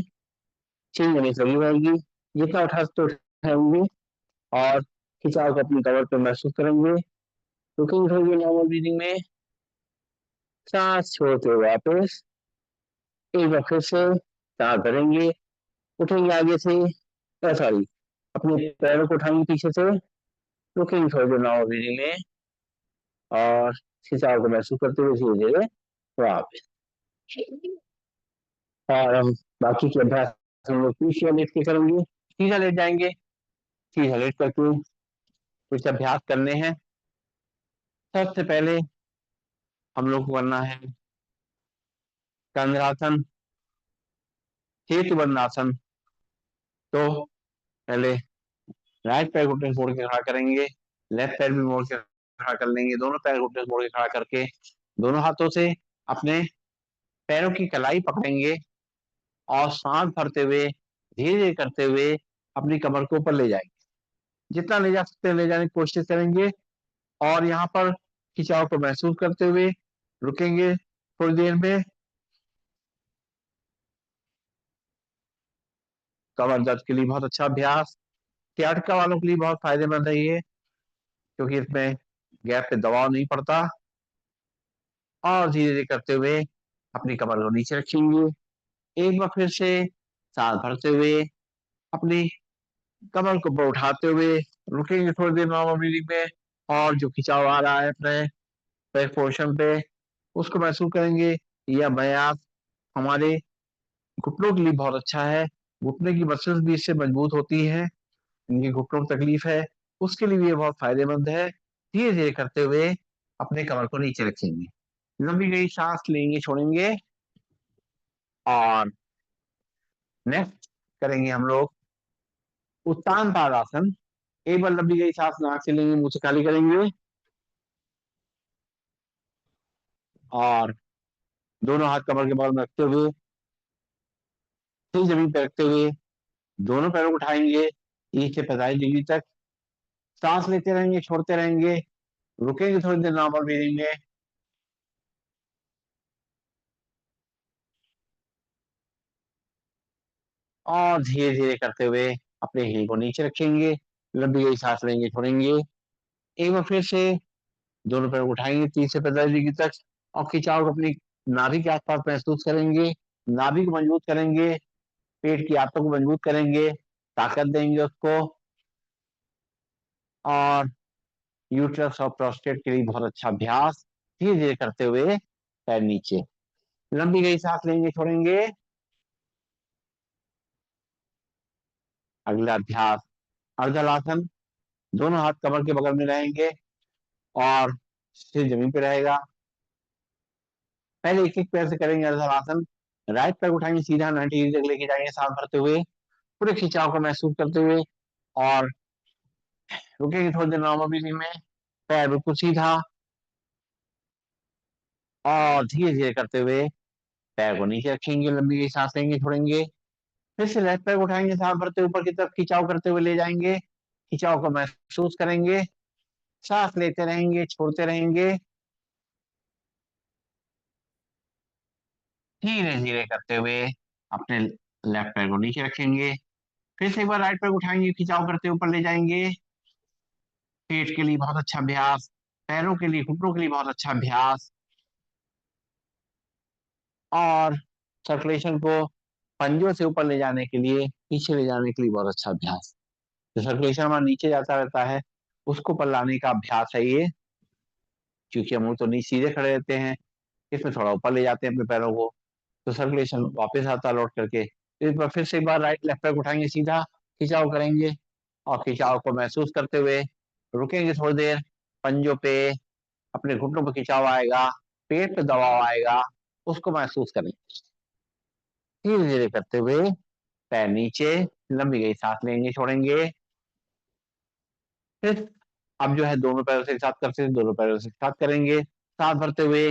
6 मिनट लगी रहेगी, जितना उठा सकते उठाएंगे और खिंचाव को अपनी कमर पर महसूस करेंगे। रुकेंगे थोड़ी देर नॉर्मल ब्रीदिंग में, सांस छोड़ते हुए वापस, एक बार फिर से सांस भरेंगे, उठेंगे आगे से, सॉरी, अपने पैरों को उठाएंगे पीछे से, रुकेंगे थोड़ी देर नॉर्मल ब्रीदिंग में और खिंचाव को महसूस करते हुए धीरे धीरे वापस। और हम बाकी के अभ्यास हम लोग पीछे लेट के करेंगे, सीधा लेट जाएंगे, सीधा लेट करके कुछ अभ्यास करने हैं। सबसे पहले हम लोग को करना है कंद्रासन, हेतु बंधनासन। तो पहले राइट पैर घुटने मोड़ के खड़ा करेंगे, लेफ्ट पैर भी मोड़ के खड़ा कर लेंगे, दोनों पैर घुटने मोड़ के खड़ा करके दोनों हाथों से अपने पैरों की कलाई पकड़ेंगे और सांस भरते हुए धीरे धीरे करते हुए अपनी कमर को ऊपर ले जाएंगे, जितना ले जा सकते हैं ले जाने की कोशिश करेंगे। और यहाँ पर खिंचाव को महसूस करते हुए रुकेंगे थोड़ी देर में। कमर दर्द के लिए बहुत अच्छा अभ्यास, सियाटिका वालों के लिए बहुत फायदेमंद है ये, क्योंकि इसमें गैप पे दबाव नहीं पड़ता। और धीरे धीरे करते हुए अपनी कमर को नीचे रखेंगे, एक बार फिर से सांस भरते हुए अपनी कमर को ऊपर उठाते हुए रुकेंगे थोड़ी देर नॉर्मल ब्रीदिंग में। और जो खिंचाव आ रहा है अपने बैक पोर्शन पे, उसको महसूस करेंगे। यह अभ्यास हमारे घुटनों के लिए बहुत अच्छा है, घुटने की मसल्स भी इससे मजबूत होती हैं, इनकी घुटनों को तकलीफ है उसके लिए भी ये बहुत फायदेमंद है। धीरे धीरे करते हुए अपने कमर को नीचे रखेंगे, लंबी गई सांस लेंगे छोड़ेंगे। और नेक्स्ट करेंगे हम लोग उत्तान ताड़ासन। एक बार लंबी गई सांस नाक से लेंगे, मुंह से खाली करेंगे और दोनों हाथ कमर के बगल में रखते हुए फिर जमीन पर रखते हुए दोनों पैरों को उठाएंगे 30 से 45 डिग्री तक, सांस लेते रहेंगे छोड़ते रहेंगे, रुकेंगे थोड़ी देर नॉर्मल ब्रीदिंग में। और धीरे धीरे करते हुए अपने हिल को नीचे रखेंगे, लंबी गई सांस लेंगे छोड़ेंगे, एक बार फिर से दोनों पैर उठाएंगे 30 से 45 डिग्री तक और खिंचाव को अपनी नाभि के आसपास महसूस करेंगे, नाभि को मजबूत करेंगे, पेट की आंतों को मजबूत करेंगे, ताकत देंगे उसको। और यूट्रस और प्रोस्टेट के लिए बहुत अच्छा अभ्यास, धीरे धीरे करते हुए पैर नीचे, लंबी गई सांस लेंगे छोड़ेंगे। अगला अभ्यास अर्धलासन, दोनों हाथ कमर के बगल में रहेंगे और सिर जमीन पे रहेगा। पहले एक एक पैर से करेंगे अर्धलासन, राइट पैर उठाएंगे सीधा 90 डिग्री तक लेके जाएंगे सांस भरते हुए, पूरे खिंचाव को महसूस करते हुए और रुकेंगे थोड़ी देर नॉर्मल ब्रीदिंग में, पैर बिल्कुल सीधा और धीरे धीरे करते हुए पैर को नीचे रखेंगे, लंबी गई सांस लेंगे छोड़ेंगे, फिर से लेफ्ट पैर उठाएंगे सांस भरते ऊपर की तरफ खिंचाव करते हुए ले जाएंगे, खिंचाव को महसूस करेंगे, सांस लेते रहेंगे छोड़ते रहेंगे, धीरे धीरे करते हुए अपने लेफ्ट पैर को नीचे रखेंगे, फिर से एक बार राइट पैर उठाएंगे खिंचाव करते ऊपर ले जाएंगे। पेट के लिए बहुत अच्छा अभ्यास, पैरों के लिए घुटनों के लिए बहुत अच्छा अभ्यास और सर्कुलेशन को पंजों से ऊपर ले जाने के लिए, पीछे ले जाने के लिए बहुत अच्छा अभ्यास। जो सर्कुलेशन हमारा नीचे जाता रहता है उसको ऊपर लाने का अभ्यास है ये, क्योंकि हम तो नीचे सीधे खड़े रहते हैं, इसमें थोड़ा ऊपर ले जाते हैं अपने पैरों को, तो सर्कुलेशन वापस आता है लौट करके। एक बार फिर से एक बार राइट लेफ्ट पैर उठाएंगे सीधा, खिंचाव करेंगे और खिंचाव को महसूस करते हुए रुकेंगे थोड़ी देर, पंजों पे अपने घुटनों पर खिंचाव आएगा, पेट पे दबाव आएगा उसको महसूस करेंगे। धीरे धीरे करते हुए पैर नीचे, लंबी गई सांस लेंगे छोड़ेंगे। फिर अब जो है दोनों पैरों से एक साथ करते हैं, दोनों पैरों से एक साथ करेंगे। सांस भरते हुए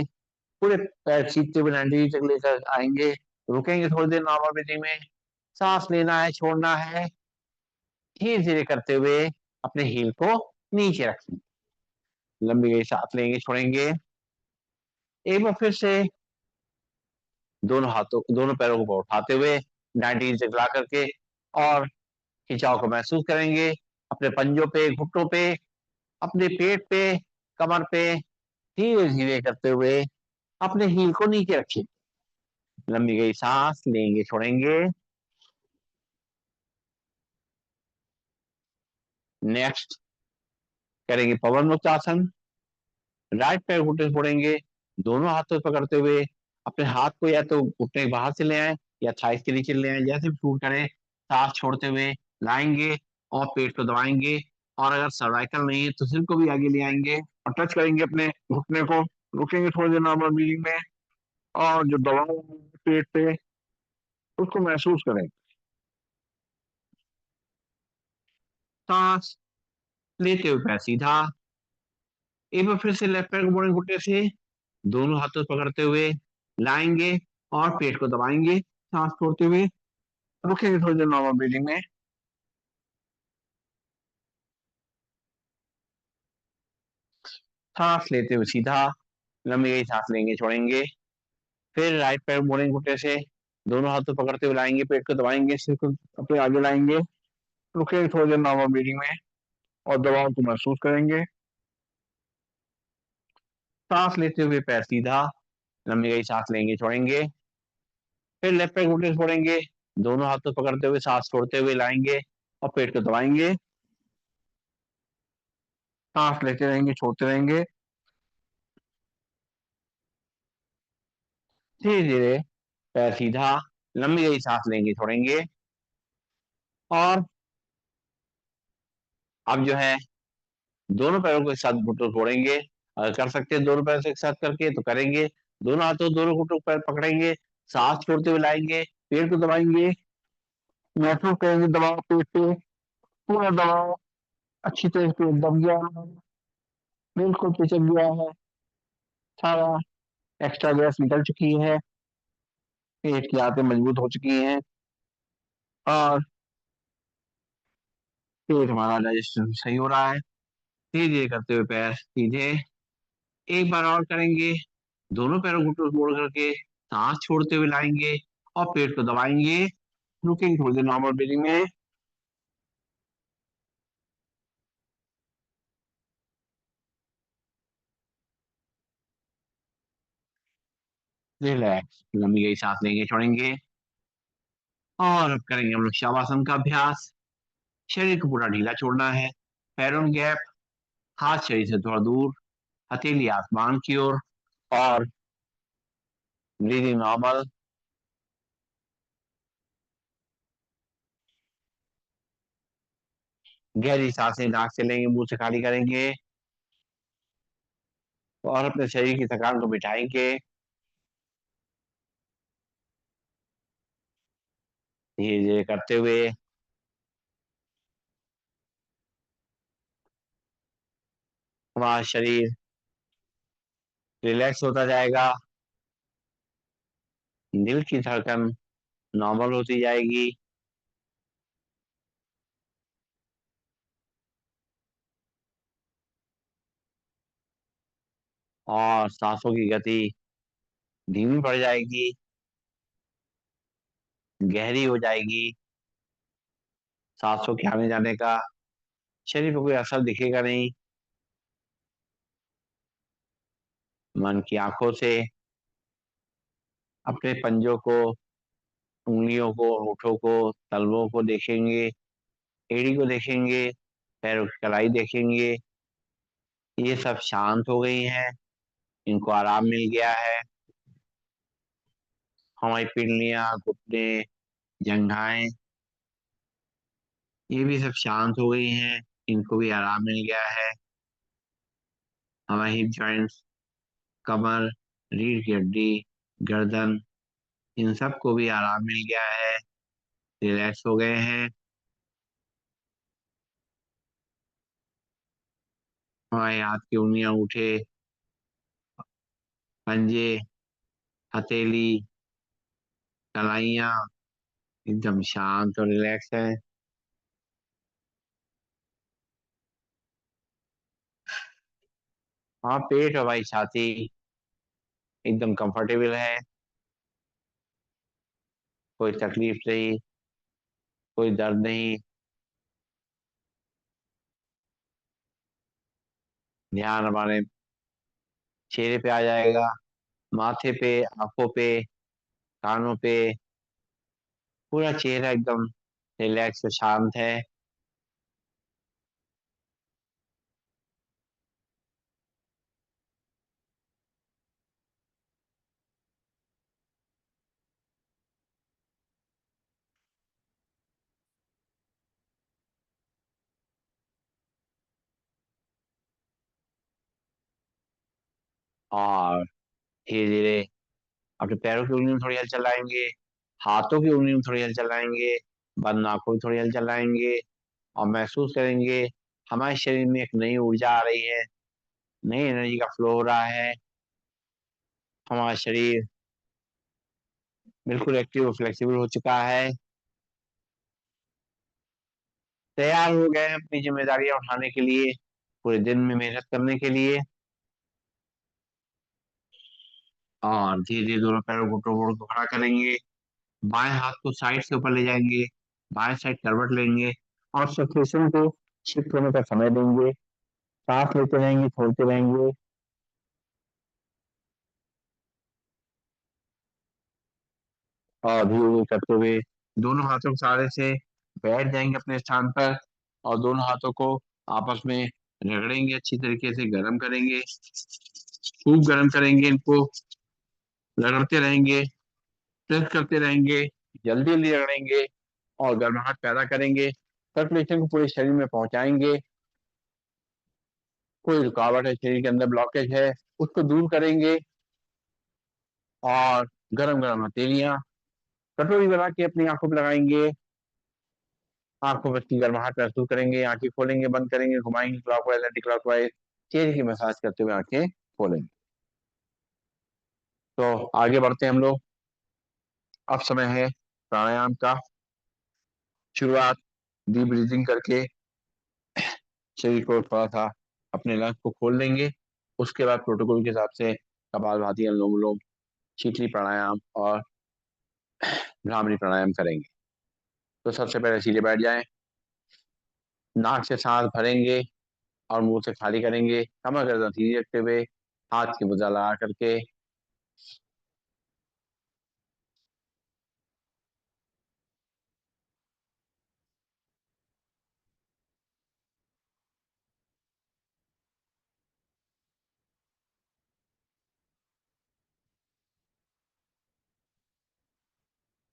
पूरे पैर खींचते हुए 90 तक लेकर आएंगे। रुकेंगे थोड़ी देर नॉर्मल ब्रीथिंग में। सांस लेना है, छोड़ना है। धीरे धीरे करते हुए अपने हील को नीचे रखेंगे। लंबी गई सांस लेंगे छोड़ेंगे। एक बार फिर से दोनों पैरों को उठाते हुए 90 तक ला करके और खिंचाव को महसूस करेंगे अपने पंजों पे, घुटनों पे, अपने पेट पे, कमर पे। धीरे धीरे करते हुए अपने हील को नीचे रखिए। लंबी गई सांस लेंगे छोड़ेंगे। नेक्स्ट करेंगे पवन मुक्त आसन। राइट पैर घुटने से फोड़ेंगे, दोनों हाथों से पकड़ते हुए अपने हाथ को या तो घुटने के बाहर से ले आए या थाइस के नीचे ले आए, जैसे भी फूट करें। सांस छोड़ते हुए लाएंगे और पेट को दबाएंगे। और अगर सर्वाइकल नहीं है तो सिर को भी आगे ले आएंगे और टच करेंगे अपने घुटने को। रुकेंगे थोड़ी देर नॉर्मल ब्रीदिंग में और जो दबाव है पेट पे उसको महसूस करें। सांस लेते हुए पैर सीधा। एक बार फिर से लेफ्ट पैर को मोड़ेंगे घुटने से, दोनों हाथों से पकड़ते हुए लाएंगे और पेट को दबाएंगे सांस छोड़ते हुए। रुकेंगे थोड़ी देर नॉर्मल ब्रीदिंग में। सांस लेते हुए सीधा, लंबी गई सांस लेंगे छोड़ेंगे। फिर राइट पैर मोड़ेंगे घुटने से, दोनों हाथों पकड़ते हुए लाएंगे, पेट को दबाएंगे, सिर को अपने आगे लाएंगे। रुकेंगे थोड़ी देर नॉर्मल ब्रीदिंग में और दबाव को महसूस करेंगे। सांस लेते हुए पैर सीधा, लंबी गई सांस लेंगे छोड़ेंगे। फिर लेफ्ट पैर घुटने से छोड़ेंगे, दोनों हाथों पकड़ते हुए सांस छोड़ते हुए लाएंगे और पेट को दबाएंगे। सांस लेते रहेंगे छोड़ते रहेंगे। धीरे धीरे पैर सीधा, लंबी गई सांस लेंगे छोड़ेंगे। और अब जो है दोनों पैरों को एक साथ घुटनों छोड़ेंगे। अगर कर सकते हैं दोनों पैरों से एक साथ करके तो करेंगे। दोनों हाथों दोनों घुटनों पैर पकड़ेंगे, सांस छोड़ते हुए लाएंगे, पेट को दबाएंगे। महसूस करेंगे दबाव पेट पे, पूरा दबाव अच्छी तरह से दब गया है, बिल्कुल पिचक गया है, सारा एक्स्ट्रा गैस निकल चुकी है, पेट की आंतें मजबूत हो चुकी हैं और पेट हमारा डाइजेशन सही हो रहा है। धीरे धीरे करते हुए पैर सीधे। एक बार और करेंगे, दोनों पैरों घुटनों को मोड़ करके सांस छोड़ते हुए लाएंगे और पेट को दबाएंगे। रुकेंगे थोड़ी देर नॉर्मल ब्रीदिंग में। रिलैक्स, लंबी गई सांस लेंगे छोड़ेंगे। और अब करेंगे हम लोग शवासन का अभ्यास। शरीर को पूरा ढीला छोड़ना है, पैरों में गैप, हाथ शरीर से थोड़ा दूर, हथेली आसमान की ओर और ब्रीदिंग नॉर्मल। गहरी सांसें नाक से लेंगे, मुंह से खाली करेंगे और अपने शरीर की थकान को मिटाएंगे। धीरे धीरे करते हुए हमारा शरीर रिलैक्स होता जाएगा, दिल की धड़कन नॉर्मल होती जाएगी और सांसों की गति धीमी पड़ जाएगी, गहरी हो जाएगी। सांसों के आने जाने का शरीर पर कोई असर दिखेगा नहीं। मन की आंखों से अपने पंजों को, उंगलियों को, होठों को, तलवों को देखेंगे, एड़ी को देखेंगे, पैरों की कलाई देखेंगे। ये सब शांत हो गई हैं, इनको आराम मिल गया है। हमारी पिंडलियां, घुटने, जंघाएं, ये भी सब शांत हो गई हैं, इनको भी आराम मिल गया है। हमारे हिप जॉइंट्स, कमर, रीढ़ की हड्डी, गर्दन, इन सबको भी आराम मिल गया है, रिलैक्स हो गए हैं। हमारे हाथ की उंगलियां, अंगूठे, पंजे, हथेली, कलाइयां एकदम शांत और रिलैक्स है। हाँ, पेट और भाई छाती एकदम कंफर्टेबल है। कोई तकलीफ नहीं, कोई दर्द नहीं। ध्यान हमारे चेहरे पे आ जाएगा, माथे पे, आंखों पे, कानों पे। पूरा चेहरा एकदम रिलैक्स और शांत है। और धीरे धीरे अपने पैरों की उंगलियों में थोड़ी हलचल लाएंगे, हाथों की उंगलियों में थोड़ी हलचल लाएंगे, बंद आंखों में थोड़ी हलचल लाएंगे, और महसूस करेंगे हमारे शरीर में एक नई ऊर्जा आ रही है, नई एनर्जी का फ्लो हो रहा है। हमारा शरीर बिल्कुल एक्टिव और फ्लेक्सिबल हो चुका है। तैयार हो गए हैं अपनी जिम्मेदारियां उठाने के लिए, पूरे दिन में मेहनत करने के लिए। और धीरे धीरे दोनों पैरों को मोड़ को खड़ा करेंगे, बाएं हाथ को साइड से ऊपर ले जाएंगे, बाएं साइड करवट लेंगे, और सर्कुलेशन को शिफ्ट होने का समय देंगे। सांस लेते रहेंगे, छोड़ते रहेंगे। और धीरे धीरे करते हुए दोनों हाथों के सहारे से बैठ जाएंगे अपने स्थान पर, और दोनों हाथों को आपस में रगड़ेंगे, अच्छी तरीके से गर्म करेंगे, खूब गर्म करेंगे इनको, रगड़ते रहेंगे, प्रेस करते रहेंगे, जल्दी जल्दी रगड़ेंगे और गर्माहट पैदा करेंगे, सर्कुलेशन को पूरे शरीर में पहुंचाएंगे। कोई रुकावट है, शरीर के अंदर ब्लॉकेज है, उसको दूर करेंगे। और गरम गरम हथेलियां कटोरी बना के अपनी आंखों पर लगाएंगे, आंखों पर की गर्माहट महसूस करेंगे, आंखें खोलेंगे, बंद करेंगे, घुमाएंगे क्लॉकवाइज एंटी क्लॉकवाइज, चेहरे की मसाज करते हुए आंखें खोलेंगे। तो आगे बढ़ते हैं हम लोग। अब समय है प्राणायाम का। शुरुआत डीप ब्रीथिंग करके शरीर को थोड़ा सा, अपने लंग्स को खोल देंगे। उसके बाद प्रोटोकॉल के हिसाब से कपालभाति, अनुलोम विलोम, शीतली प्राणायाम और भ्रामरी प्राणायाम करेंगे। तो सबसे पहले सीधे बैठ जाएं, नाक से सांस भरेंगे और मुंह से खाली करेंगे, कमर गर्दन सीधी रखते हुए, हाथ की भुजा लगा करके।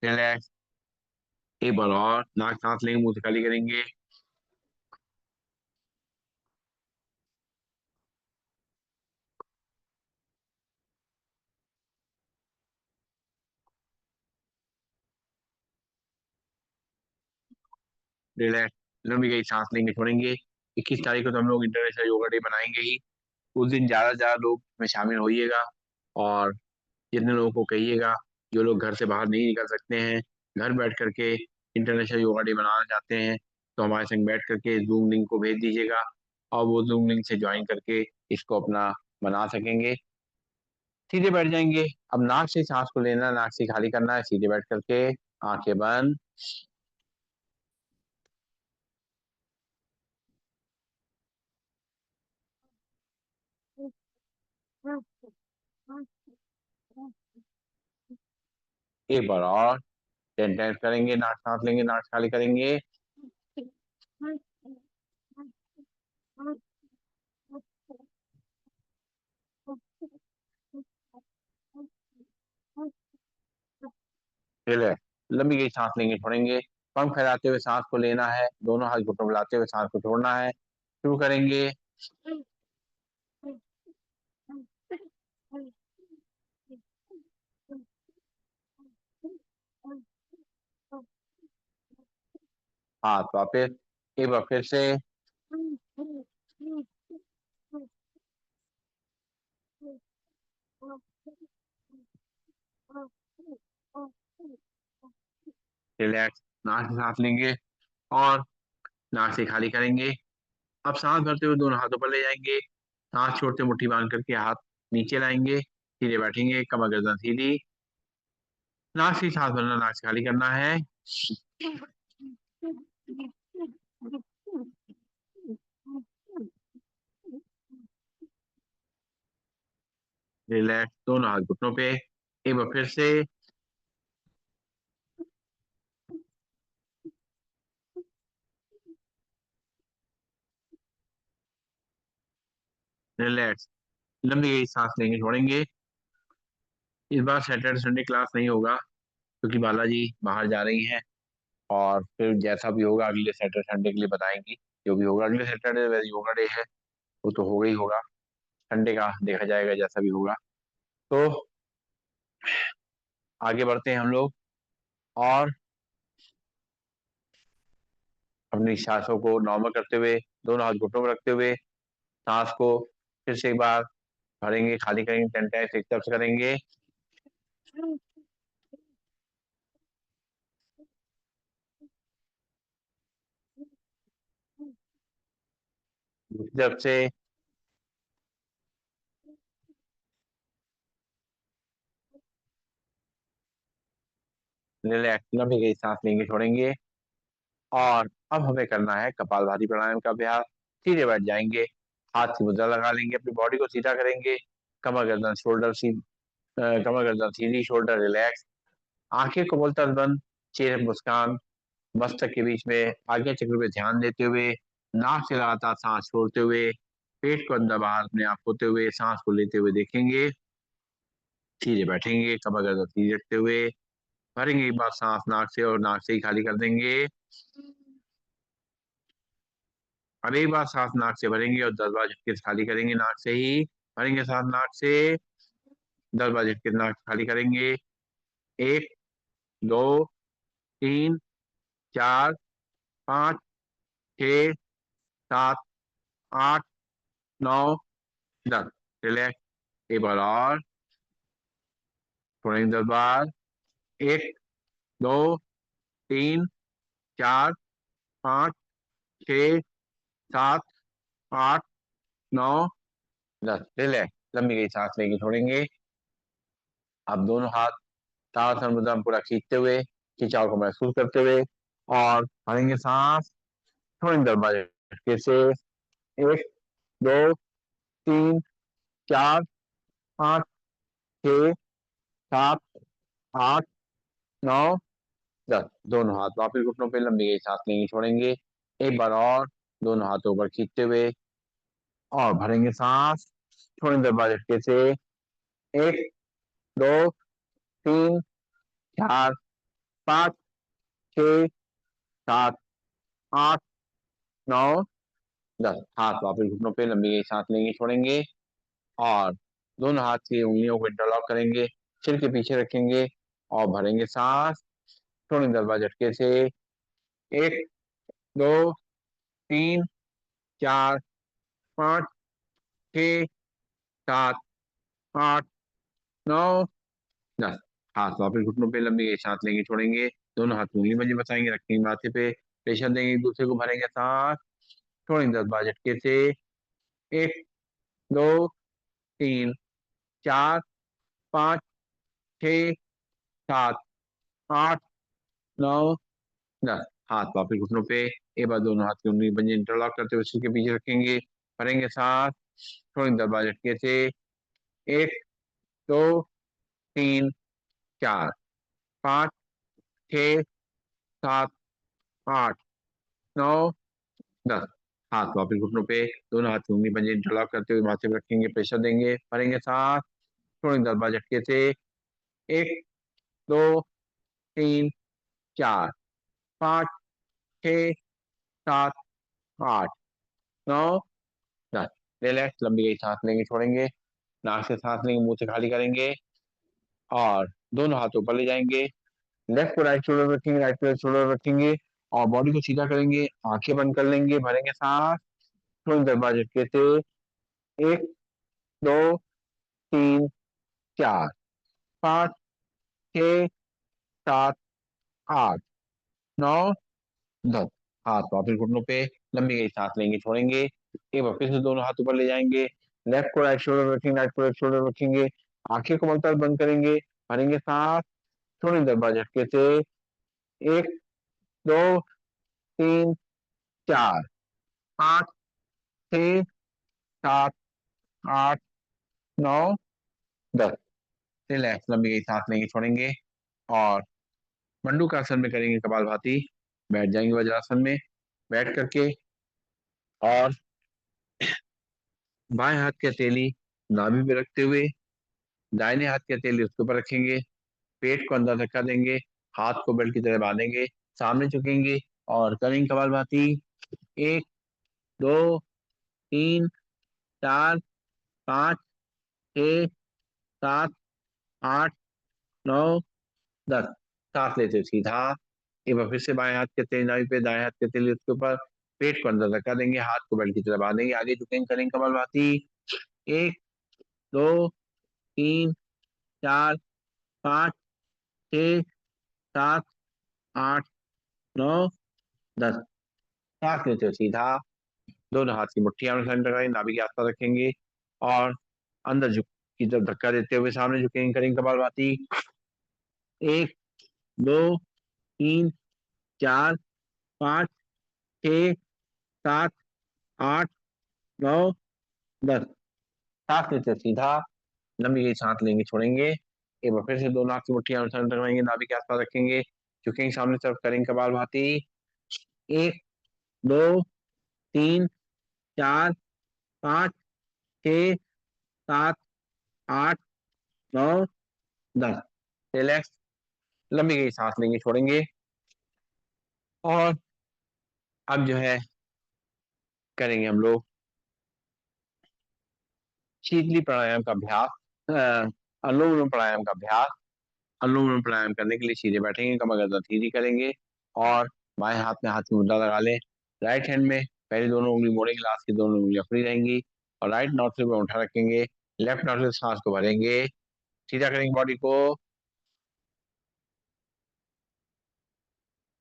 रिलैक्स। एक बार और नाक सांस लेंगे, मुंह से खाली करेंगे। रिलैक्स। लंबी गई सांस लेंगे, छोड़ेंगे। 21 तारीख को तो हम लोग इंटरनेशनल योगा डे बनाएंगे ही। उस दिन ज्यादा से ज्यादा लोग में शामिल होइएगा, और जितने लोगों को कहिएगा, जो लोग घर से बाहर नहीं निकल सकते हैं, घर बैठ करके इंटरनेशनल योगा डे बनाना चाहते हैं, तो हमारे संग बैठ करके जूम लिंक को भेज दीजिएगा, और वो जूम लिंक से ज्वाइन करके इसको अपना बना सकेंगे। सीधे बैठ जाएंगे। अब नाक से सांस को लेना, नाक से खाली करना है, सीधे बैठ करके, आंखें बंद। एक बार और 10 टाइम्स करेंगे, नाक सांस लेंगे, नाक खाली करेंगे। फिर लंबी गई सांस लेंगे, छोड़ेंगे। पंख फैलाते हुए सांस को लेना है, दोनों हाथ घुटनों में मिलाते हुए सांस को छोड़ना है। शुरू करेंगे। हाथ वापस, एक बार फिर से रिलैक्स, नाक से सांस लेंगे और नाक से खाली करेंगे। अब सांस भरते हुए दोनों हाथों पर ले जाएंगे, सांस छोड़ते मुट्ठी बांध करके हाथ नीचे लाएंगे, सीधे बैठेंगे, कमर गर्दन सीधी, नाक से सांस भरना, नाक से खाली करना है। रिलैक्स, दोनों हाथ घुटनों पे, एक बार फिर से रिलैक्स, लंबी गहरी सांस लेंगे, छोड़ेंगे। इस बार सैटरडे संडे क्लास नहीं होगा क्योंकि बालाजी बाहर जा रही हैं, और फिर जैसा भी होगा अगले सैटरडे संडे के लिए बताएंगी। जो भी होगा अगले सैटरडे वैसे योगा डे है, वो तो होगा ही होगा, संडे का देखा जाएगा जैसा भी होगा। तो आगे बढ़ते हैं हम लोग, और अपनी सांसों को नॉर्मल करते हुए, दोनों हाथ घुटनों में रखते हुए सांस को फिर से एक बार भरेंगे, खाली करेंगे, 10 टाइम्स एक तरफ से करेंगे। दूसरी तरफ से रिलैक्स, लंबी गई सांस लेंगे, छोड़ेंगे। और अब हमें करना है कपालभाति प्राणायाम का अभ्यास। सीधे बैठ जाएंगे, हाथ की मुद्रा लगा लेंगे, अपनी बॉडी को सीधा करेंगे, कमर गर्दन शोल्डर सी कमर गर्दन सीधी, शोल्डर रिलैक्स, आंखें को बोलता बंद, चेहरे पर मुस्कान, मस्तक के बीच में आज्ञा चक्र पे ध्यान देते हुए, नाक से लगातार सांस छोड़ते हुए, पेट को अंदर बाहर अपने आप होते हुए सांस को लेते हुए देखेंगे। सीधे बैठेंगे, कमर गर्दन सीधी रखते हुए, भरेंगे एक बार सांस नाक से और नाक से ही खाली कर देंगे। अब एक बार सांस नाक से भरेंगे और 10 बार झटके से खाली करेंगे, नाक से ही भरेंगे सांस नाक से, 10 बार झटके से नाक से खाली करेंगे। एक, दो, तीन, चार, पाँच, छः, सात, आठ, नौ, 10। रिलैक्स, एक बार और, छोड़ेंगे 10 बार। एक, दो, तीन, चार, पाँच, छः, सात, आठ, नौ, 10। रिलैक्स, लंबी गई सांस लेंगे, छोड़ेंगे। अब दोनों हाथ ताड़ासन मुद्रा में पूरा खींचते हुए, खिंचाव को महसूस करते हुए, और भरेंगे सांस, छोड़ेंगे 10 बार फिर से। एक, दो, तीन, चार, पाँच, छः, सात, आठ, नौ, 10। दोनों हाथ वापिस घुटनों पे, लंबी गई सांस लेंगे, छोड़ेंगे। एक बार और, दोनों हाथों पर खींचते हुए और भरेंगे सांस, छोड़ेंगे 10 बार झटके से। एक, दो, तीन, चार, पाँच, छः, सात, आठ, नौ, 10। हाथ वापिस घुटनों पे, लंबी गई सांस लेंगे, छोड़ेंगे। और दोनों हाथ की उंगलियों को इंटरलॉक करेंगे, सिर के पीछे रखेंगे और भरेंगे सांस, छोड़ेंगे 10 बार झटके से। एक, दो, तीन, चार, पाँच, छः, सात, आठ, नौ, 10। हाथ वापस घुटनों पे, लंबी गई सांस लेंगे, छोड़ेंगे। दोनों हाथ उंगली मंजी बसाएंगे, रखेंगे माथे पे, प्रेशर देंगे, एक दूसरे को भरेंगे सांस, छोड़ेंगे 10 बार झटके से। एक, दो, तीन, चार, पाँच, छः, सात, आठ, नौ, 10। हाथ वापस घुटनों पे, एक बार दोनों हाथ की उंगली पंजे इंटरलॉक करते हुए सिर के पीछे रखेंगे, भरेंगे सांस, छोड़ेंगे 10 बार झटके से। एक, दो, तीन, चार, पाँच, छः, सात, आठ, नौ, 10। हाथ वापस घुटनों पे, दोनों हाथ की उंगली पंजे इंटरलॉक करते हुए माथे पे रखेंगे, प्रेशर देंगे, भरेंगे सांस, छोड़ेंगे 10 बार झटके से। एक, दो, तीन, चार, पाँच, छः, सात, आठ, नौ, 10। रिलैक्स, लंबी गई सांस लेंगे, छोड़ेंगे, नाक से सांस लेंगे, मुंह से खाली करेंगे, और दोनों हाथ ऊपर ले जाएंगे, लेफ्ट को राइट शोल्डर रखेंगे, राइट को लेफ्ट शोल्डर रखेंगे, और बॉडी को सीधा करेंगे, आंखें बंद कर लेंगे, भरेंगे सांस, थोड़ी देर बाद झटके से 1, 2, 3, 4, 5, 6, 7, 8, 9, 10। हाथ वापिस घुटनों पे, लंबी गई सांस लेंगे, छोड़ेंगे। एक बार फिर से दोनों हाथ ऊपर ले जाएंगे, लेफ्ट को राइट शोल्डर रखेंगे, राइट को लेफ्ट शोल्डर रखेंगे, आंखें को मलकर बंद करेंगे, भरेंगे सांस, थोड़ी देर बाद झटके से 1, 2, 3, 4, 5, 6, 7, 8, 9, 10। रिलैक्स, लंबी गई सांस लेंगे, छोड़ेंगे और मंडूकासन में करेंगे कपालभाति। बैठ जाएंगे वज्रासन में, बैठ करके और बाएं हाथ की हथेली नाभि पे रखते हुए दाहिने हाथ की हथेली उसके ऊपर रखेंगे, पेट को अंदर धक्का देंगे, हाथ को बेल्ट की तरह बांधेंगे, सामने झुकेंगे और करेंगे कपालभाति। 1, 2, 3, 4, 5, 6, 7, 8, 9, 10। सांस लेते हुए सीधा। एक बार फिर से बाएं हाथ के हथेली नाभि पे, दाएं हाथ के हथेली उसके ऊपर, पेट को अंदर धक्का देंगे, हाथ को बेल्ट की तरह बांधेंगे, आगे झुकेंगे, करेंगे कपालभाति। 1, 2, 3, 4, 5, 6, 7, 8, 9, 10। सांस लेते हुए सीधा। दोनों हाथ की मुट्ठी आमने सामने लगाएंगे, नाभि के आसपास रखेंगे और अंदर झुक की तरफ धक्का देते हुए सामने झुकेंगे, करेंगे कपालभाति। 1, 2, 3, 4, 5, 6, 7, 8, 9, 10। सांस लेते हुए सीधा। लंबी गई सांस लेंगे, छोड़ेंगे। एक बार फिर से दोनों हाथ की मुट्ठी आमने सामने लगाएंगे, नाभि के आसपास रखेंगे, झुकेंगे सामने तरफ, करेंगे कपालभाति। 1, 2, 3, 4, 5, 6, 7, 8, 9, 10। रिलैक्स, लंबी गई सांस लेंगे, छोड़ेंगे और अब जो है करेंगे हम लोग शीतली प्राणायाम का अभ्यास, अनुलोम विलोम प्राणायाम का अभ्यास। अनुलोम विलोम प्राणायाम करने के लिए सीधे बैठेंगे, कमर गर्दन सीधी करेंगे और बाएं हाथ में हाथ की मुद्रा लगा लें। राइट हैंड में पहली दोनों उंगली मोड़ेंगे, लास्ट की दोनों उंगलियां फ्री रहेंगी और राइट नॉस्ट्रिल पे उठा रखेंगे, लेफ्ट नॉस्ट्रिल से सांस को भरेंगे, सीधा करेंगे बॉडी को,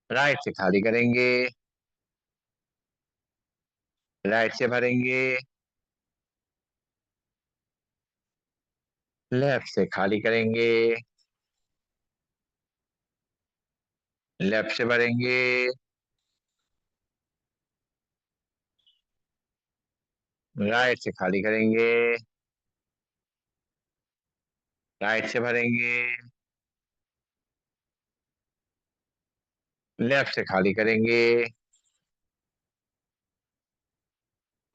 राइट से खाली करेंगे, राइट से भरेंगे, लेफ्ट से खाली करेंगे, लेफ्ट से भरेंगे, राइट से खाली करेंगे, राइट से भरेंगे, लेफ्ट से खाली करेंगे,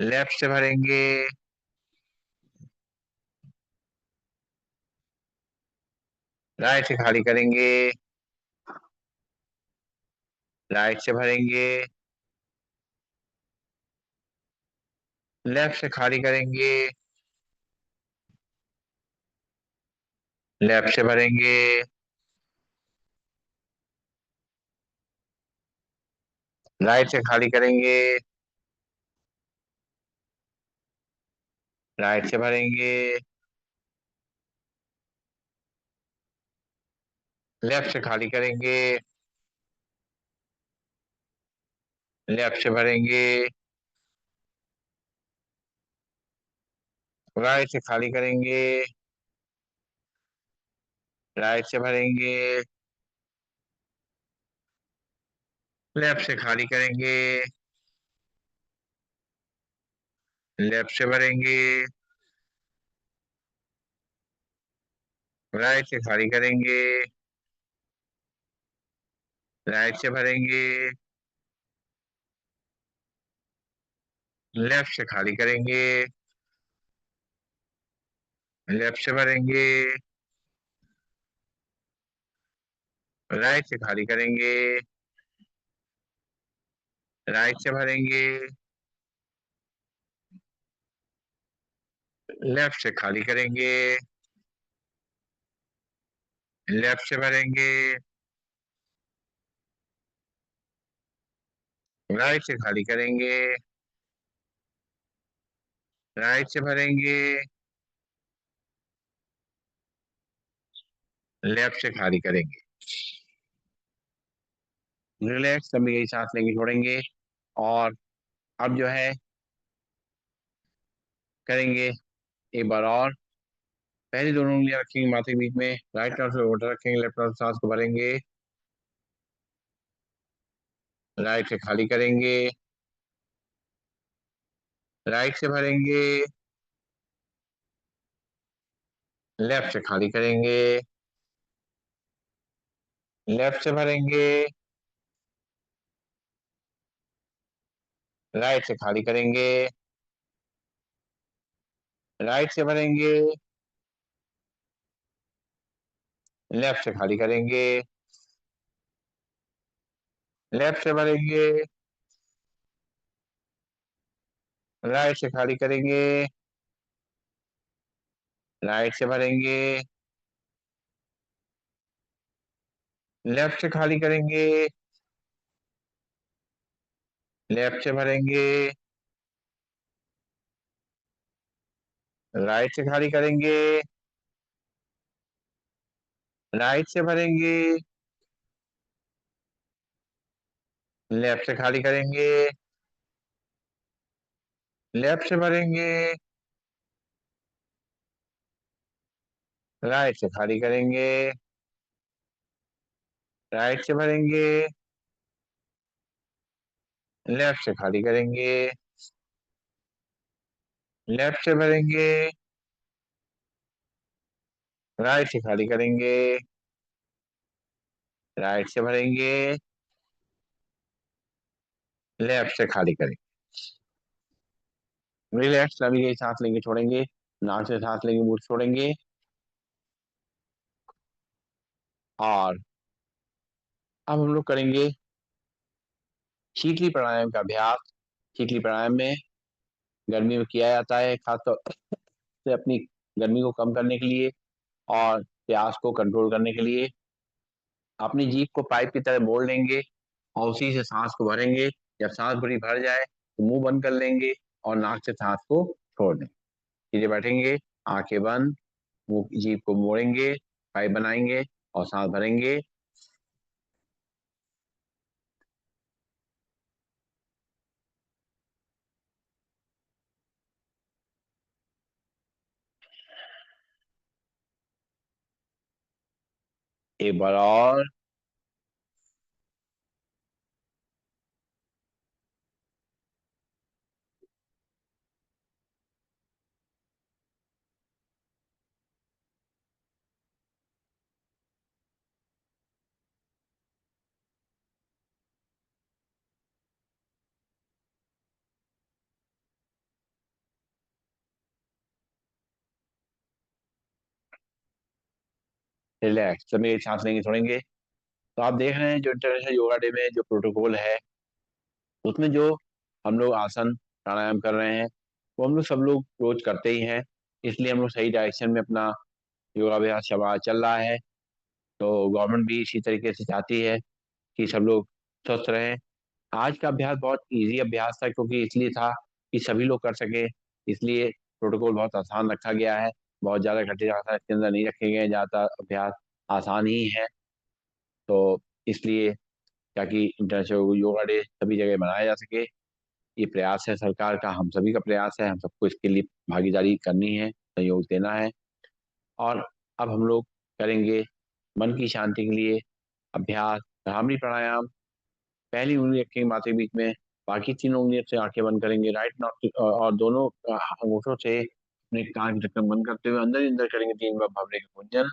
लेफ्ट से भरेंगे, राइट से खाली करेंगे, राइट से भरेंगे, लेफ्ट से खाली करेंगे, लेफ्ट से भरेंगे, राइट से खाली करेंगे, राइट से भरेंगे, लेफ्ट से खाली करेंगे, लेफ्ट से भरेंगे, राइट से खाली करेंगे, राइट से भरेंगे, लेफ्ट से खाली करेंगे, लेफ्ट से भरेंगे, राइट से खाली करेंगे, राइट से भरेंगे, लेफ्ट से खाली करेंगे, लेफ्ट से भरेंगे, राइट से खाली करेंगे, राइट से भरेंगे, लेफ्ट से खाली करेंगे, लेफ्ट से भरेंगे, राइट से खाली करेंगे, राइट से भरेंगे, लेफ्ट से खाली करेंगे। रिलैक्स, लंबी गहरी सांस लेंगे, छोड़ेंगे। और अब जो है करेंगे एक बार और। पहली दोनों उंगलियां रखेंगे माथे के बीच में, राइट तरफ से वाटर रखेंगे, लेफ्ट तरफ सांस को भरेंगे, राइट से खाली करेंगे, राइट से भरेंगे, लेफ्ट से खाली करेंगे, लेफ्ट से भरेंगे, राइट से खाली करेंगे, राइट से भरेंगे, लेफ्ट से खाली करेंगे, लेफ्ट से भरेंगे, राइट से खाली करेंगे, राइट से भरेंगे, लेफ्ट से खाली करेंगे, लेफ्ट से भरेंगे, राइट से खाली करेंगे, राइट से भरेंगे, लेफ्ट से खाली करेंगे, लेफ्ट से भरेंगे, राइट से खाली करेंगे, राइट से भरेंगे, लेफ्ट से खाली करेंगे, लेफ्ट से भरेंगे, राइट से खाली करेंगे, राइट से भरेंगे, लेफ्ट से खाली करेंगे। रिलैक्स, लंबी गहरी सांस लेंगे, छोड़ेंगे, नाक से सांस लेंगे, मुंह से छोड़ेंगे। और अब हम लोग करेंगे शीतली प्राणायाम का अभ्यास। शीतली प्राणायाम में गर्मी में किया जाता है, खासतौर से अपनी गर्मी को कम करने के लिए और प्यास को कंट्रोल करने के लिए। अपनी जीभ को पाइप की तरह मोड़ लेंगे और उसी से सांस को भरेंगे। जब सांस पूरी भर जाए तो मुंह बंद कर लेंगे और नाक से सांस को छोड़ देंगे। सीधे बैठेंगे, आंखें बंद, मुंह जीभ को मोड़ेंगे, पाइप बनाएंगे और सांस भरेंगे। एक बार और। रिलैक्स, जब मेरी सांस लेंगे, छोड़ेंगे। तो आप देख रहे हैं जो इंटरनेशनल योगा डे में जो प्रोटोकॉल है, उसमें जो हम लोग आसन प्राणायाम कर रहे हैं वो हम लोग सब लोग रोज करते ही हैं। इसलिए हम लोग सही डायरेक्शन में अपना योगाभ्यास चल रहा है। तो गवर्नमेंट भी इसी तरीके से चाहती है कि सब लोग स्वस्थ रहें। आज का अभ्यास बहुत इजी अभ्यास था, क्योंकि इसलिए था कि सभी लोग कर सके। इसलिए प्रोटोकॉल बहुत आसान रखा गया है, बहुत ज़्यादा कठिन आसन इसके अंदर नहीं रखे गए हैं, ज़्यादा अभ्यास आसान ही है। तो इसलिए, ताकि इंटरनेशनल योगा डे सभी जगह मनाया जा सके, ये प्रयास है सरकार का, हम सभी का प्रयास है। हम सबको इसके लिए भागीदारी करनी है, सहयोग देना है। और अब हम लोग करेंगे मन की शांति के लिए अभ्यास भ्रामरी प्राणायाम। पहली उंगली रखेंगे माथे के बीच में, बाकी तीनों उंगलियों से आंखें बंद करेंगे, राइट नॉट और दोनों अंगूठों से अपने कान की ढक्कन बंद करते हुए अंदर ही अंदर करेंगे 3 बार भ्रामरी का गुंजन।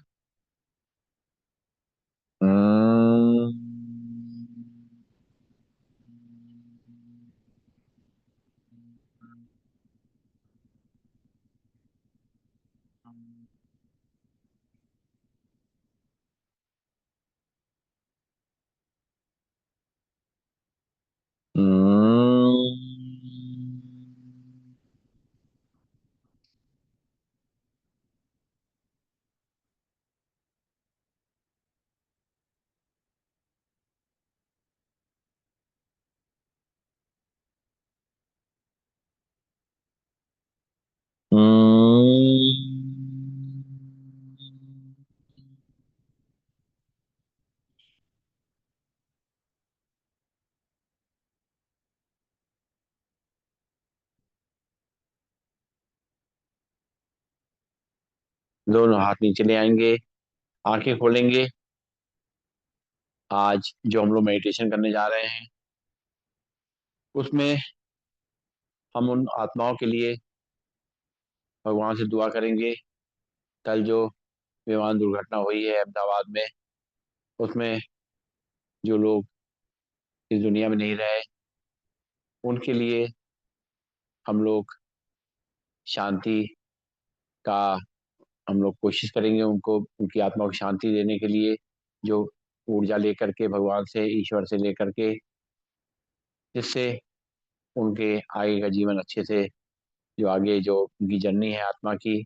दोनों हाथ नीचे ले आएंगे, आंखें खोलेंगे। आज जो हम लोग मेडिटेशन करने जा रहे हैं उसमें हम उन आत्माओं के लिए भगवान से दुआ करेंगे। कल जो विमान दुर्घटना हुई है अहमदाबाद में, उसमें जो लोग इस दुनिया में नहीं रहे, उनके लिए हम लोग शांति का हम लोग कोशिश करेंगे, उनको उनकी आत्मा को शांति देने के लिए जो ऊर्जा लेकर के भगवान से, ईश्वर से लेकर के, जिससे उनके आगे का जीवन अच्छे से, जो आगे जो उनकी जर्नी है आत्मा की,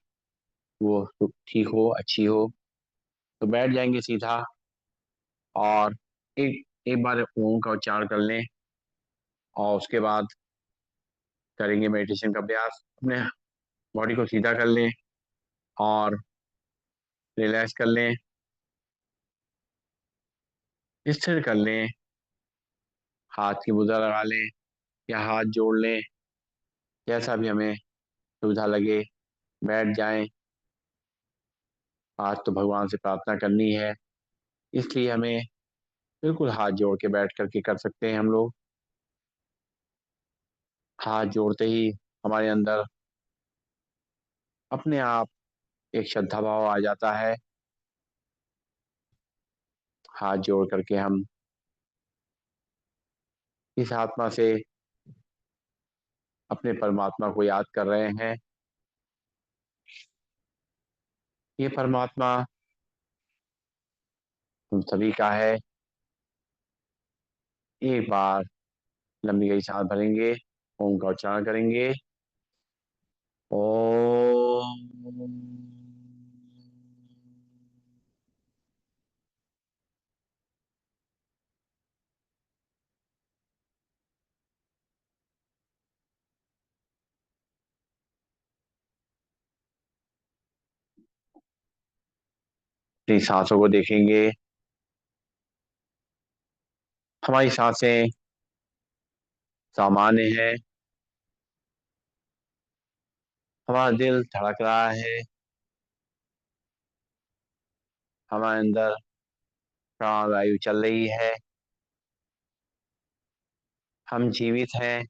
वो ठीक हो, अच्छी हो। तो बैठ जाएंगे सीधा और एक एक बार ओम का उच्चारण कर लें और उसके बाद करेंगे मेडिटेशन का अभ्यास। अपने बॉडी को सीधा कर लें और रिलैक्स कर लें, स्थिर कर लें। हाथ की मुद्रा लगा लें या हाथ जोड़ लें, जैसा भी हमें सुविधा लगे। बैठ जाएं। आज तो भगवान से प्रार्थना करनी है, इसलिए हमें बिल्कुल हाथ जोड़ के बैठ करके कर सकते हैं हम लोग। हाथ जोड़ते ही हमारे अंदर अपने आप एक श्रद्धा भाव आ जाता है। हाथ जोड़ करके हम इस आत्मा से अपने परमात्मा को याद कर रहे हैं। ये परमात्मा हम सभी का है। एक बार लंबी गई सांस भरेंगे, ओम का उच्चारण करेंगे। ओम। अपनी सांसों को देखेंगे। हमारी सांसें सामान्य है। हमारा दिल धड़क रहा है। हमारे अंदर प्राणवायु चल रही है। हम जीवित हैं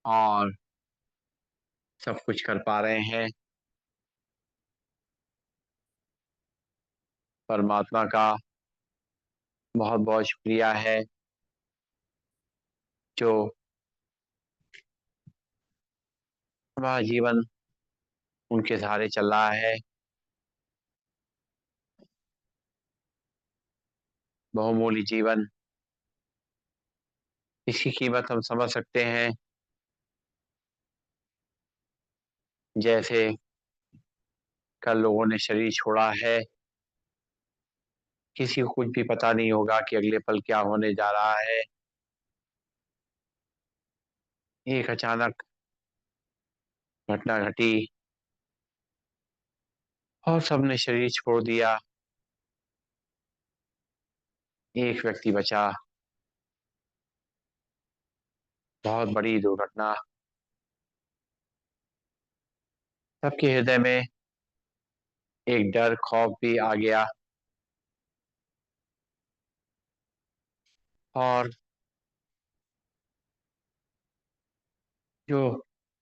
और सब कुछ कर पा रहे हैं। परमात्मा का बहुत बहुत शुक्रिया है जो हमारा जीवन उनके सहारे चल रहा है। बहुमूल्य जीवन, इसकी कीमत हम समझ सकते हैं। जैसे कल लोगों ने शरीर छोड़ा है, किसी को कुछ भी पता नहीं होगा कि अगले पल क्या होने जा रहा है। एक अचानक घटना घटी और सबने शरीर छोड़ दिया। एक व्यक्ति बचा। बहुत बड़ी दुर्घटना। सबके हृदय में एक डर, खौफ भी आ गया। और जो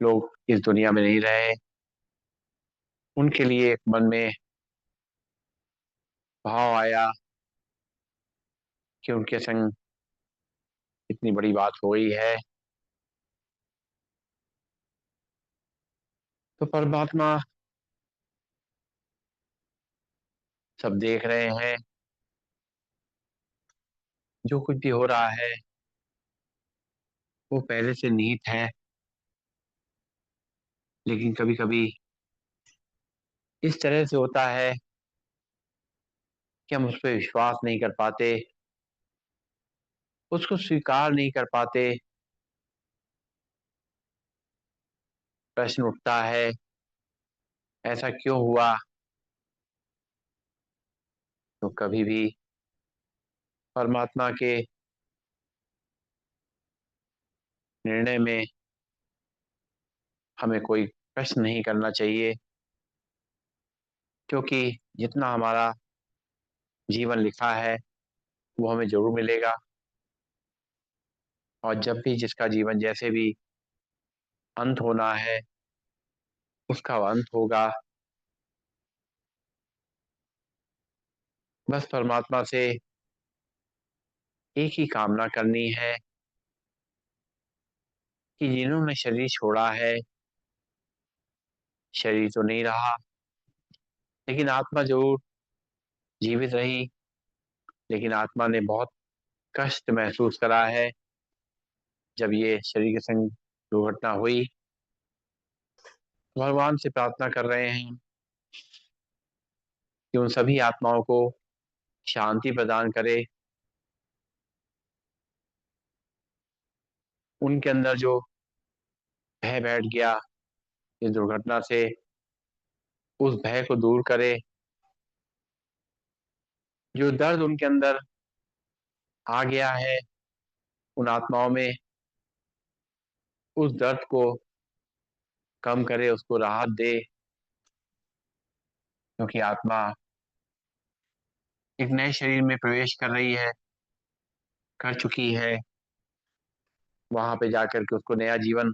लोग इस दुनिया में नहीं रहे, उनके लिए एक मन में भाव आया कि उनके संग इतनी बड़ी बात हो गई है। तो परमात्मा सब देख रहे हैं। जो कुछ भी हो रहा है वो पहले से निहित है, लेकिन कभी कभी इस तरह से होता है कि हम उस पर विश्वास नहीं कर पाते, उसको स्वीकार नहीं कर पाते। प्रश्न उठता है, ऐसा क्यों हुआ? तो कभी भी परमात्मा के निर्णय में हमें कोई प्रश्न नहीं करना चाहिए, क्योंकि जितना हमारा जीवन लिखा है वो हमें ज़रूर मिलेगा। और जब भी जिसका जीवन जैसे भी अंत होना है, उसका अंत होगा। बस परमात्मा से एक ही कामना करनी है कि जिन्होंने शरीर छोड़ा है, शरीर तो नहीं रहा, लेकिन आत्मा ज़रूर जीवित रही। लेकिन आत्मा ने बहुत कष्ट महसूस करा है जब ये शरीर के संग दुर्घटना हुई। भगवान से प्रार्थना कर रहे हैं कि उन सभी आत्माओं को शांति प्रदान करे। उनके अंदर जो भय बैठ गया इस दुर्घटना से, उस भय को दूर करे। जो दर्द उनके अंदर आ गया है उन आत्माओं में, उस दर्द को कम करे, उसको राहत दे। क्योंकि आत्मा एक नए शरीर में प्रवेश कर रही है, कर चुकी है। वहां पे जाकर के उसको नया जीवन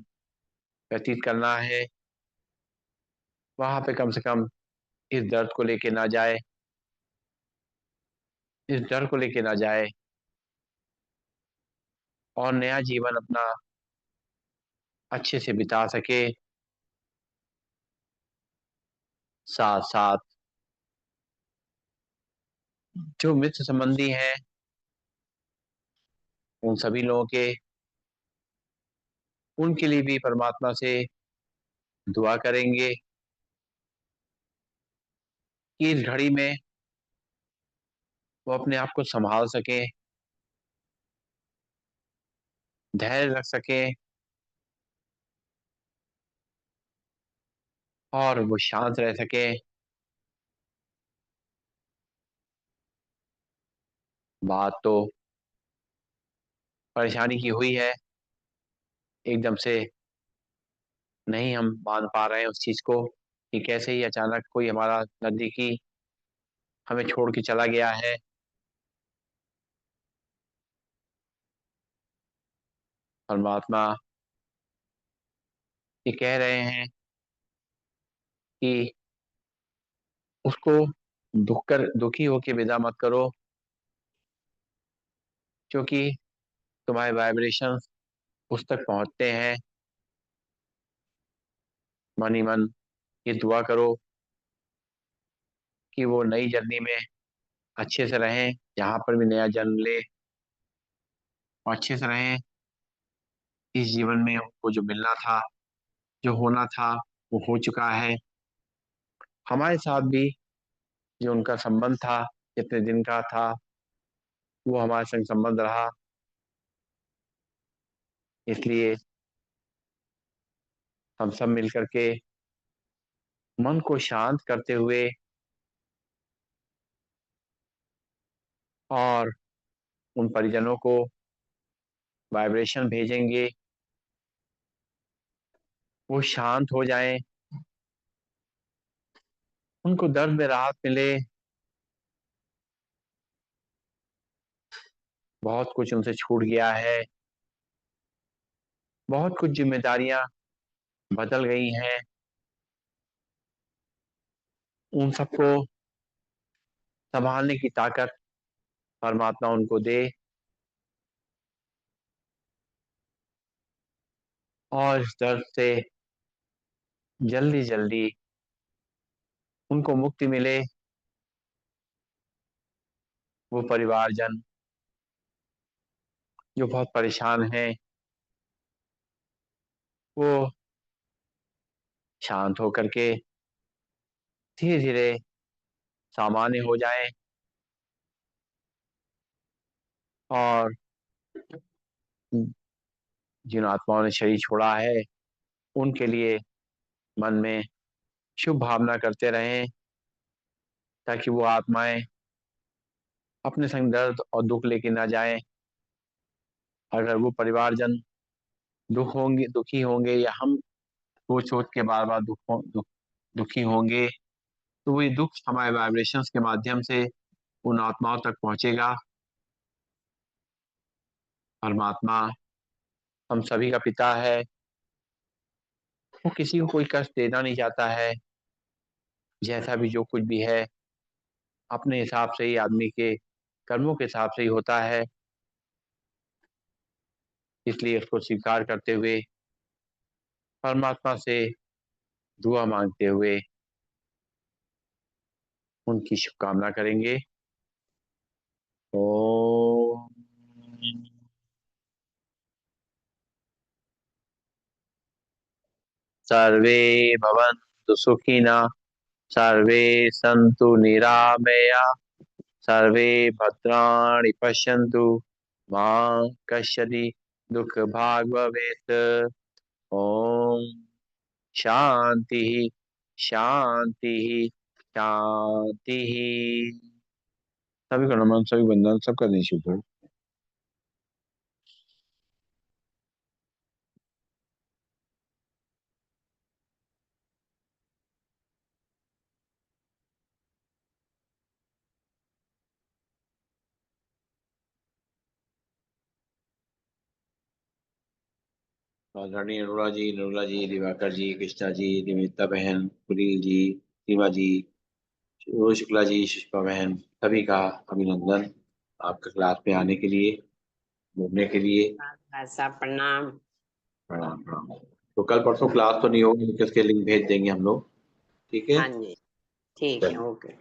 व्यतीत करना है। वहां पे कम से कम इस दर्द को लेके ना जाए, इस डर को लेके ना जाए, और नया जीवन अपना अच्छे से बिता सके। साथ साथ जो मित्र संबंधी हैं, उन सभी लोगों के, उनके लिए भी परमात्मा से दुआ करेंगे कि इस घड़ी में वो अपने आप को संभाल सकें, धैर्य रख सकें, और वो शांत रह सकें। बात तो परेशानी की हुई है, एकदम से नहीं हम मान पा रहे हैं उस चीज को कि कैसे ही अचानक कोई हमारा नजदीकी हमें छोड़ के चला गया है। परमात्मा ये कह रहे हैं कि उसको दुखी होके विदा मत करो, क्योंकि तुम्हारे वाइब्रेशन उस तक पहुंचते हैं। मन ही मन ये दुआ करो कि वो नई जर्नी में अच्छे से रहें, जहाँ पर भी नया जन्म ले और अच्छे से रहें। इस जीवन में उनको जो मिलना था, जो होना था, वो हो चुका है। हमारे साथ भी जो उनका संबंध था, जितने दिन का था, वो हमारे संग संबंध रहा। इसलिए हम सब मिल करके मन को शांत करते हुए और उन परिजनों को वाइब्रेशन भेजेंगे, वो शांत हो जाएं, उनको दर्द में राहत मिले। बहुत कुछ उनसे छूट गया है, बहुत कुछ जिम्मेदारियां बदल गई हैं। उन सबको संभालने की ताकत परमात्मा उनको दे, और इस दर्द से जल्दी जल्दी उनको मुक्ति मिले। वो परिवारजन जो बहुत परेशान हैं, वो शांत होकर के धीरे धीरे सामान्य हो जाएं। और जिन आत्माओं ने शरीर छोड़ा है, उनके लिए मन में शुभ भावना करते रहें, ताकि वो आत्माएं अपने संग दर्द और दुख लेके ना जाएं। अगर वो परिवारजन दुखी होंगे, या हम सोच सोच के बार बार दुखी होंगे, तो ये दुख हमारे वाइब्रेशंस के माध्यम से उन आत्माओं तक पहुंचेगा। परमात्मा हम सभी का पिता है, वो किसी को कोई कष्ट देना नहीं चाहता है। जैसा भी जो कुछ भी है, अपने हिसाब से ही आदमी के कर्मों के हिसाब से ही होता है। इसलिए उसको स्वीकार करते हुए, परमात्मा से दुआ मांगते हुए उनकी शुभकामना करेंगे। ओम। सर्वे भवन्तु सुखिनः, सर्वे सन्तु निरामया, सर्वे भद्राणि पश्यन्तु, मा कश्चित् दुःखभाग् भवेत्। ओम शांति शांति शांति। सभी को नमन, सभी वंदन, सबका दिन शुभ हो। रानी अनुरा जी, दिवाकर जी, कृष्णा जी, निमित्ता बहन, कुलील जी, सीमा जी, रोज शुक्ला जी, सुष्मा बहन, सभी का अभिनंदन आपके क्लास में आने के लिए, घूमने के लिए। ऐसा प्रणाम। प्रणाम प्रणाम। तो कल परसों क्लास तो नहीं होगी, लेकिन उसके लिंक भेज देंगे हम लोग। ठीक है। हाँ जी, ठीक है, ओके।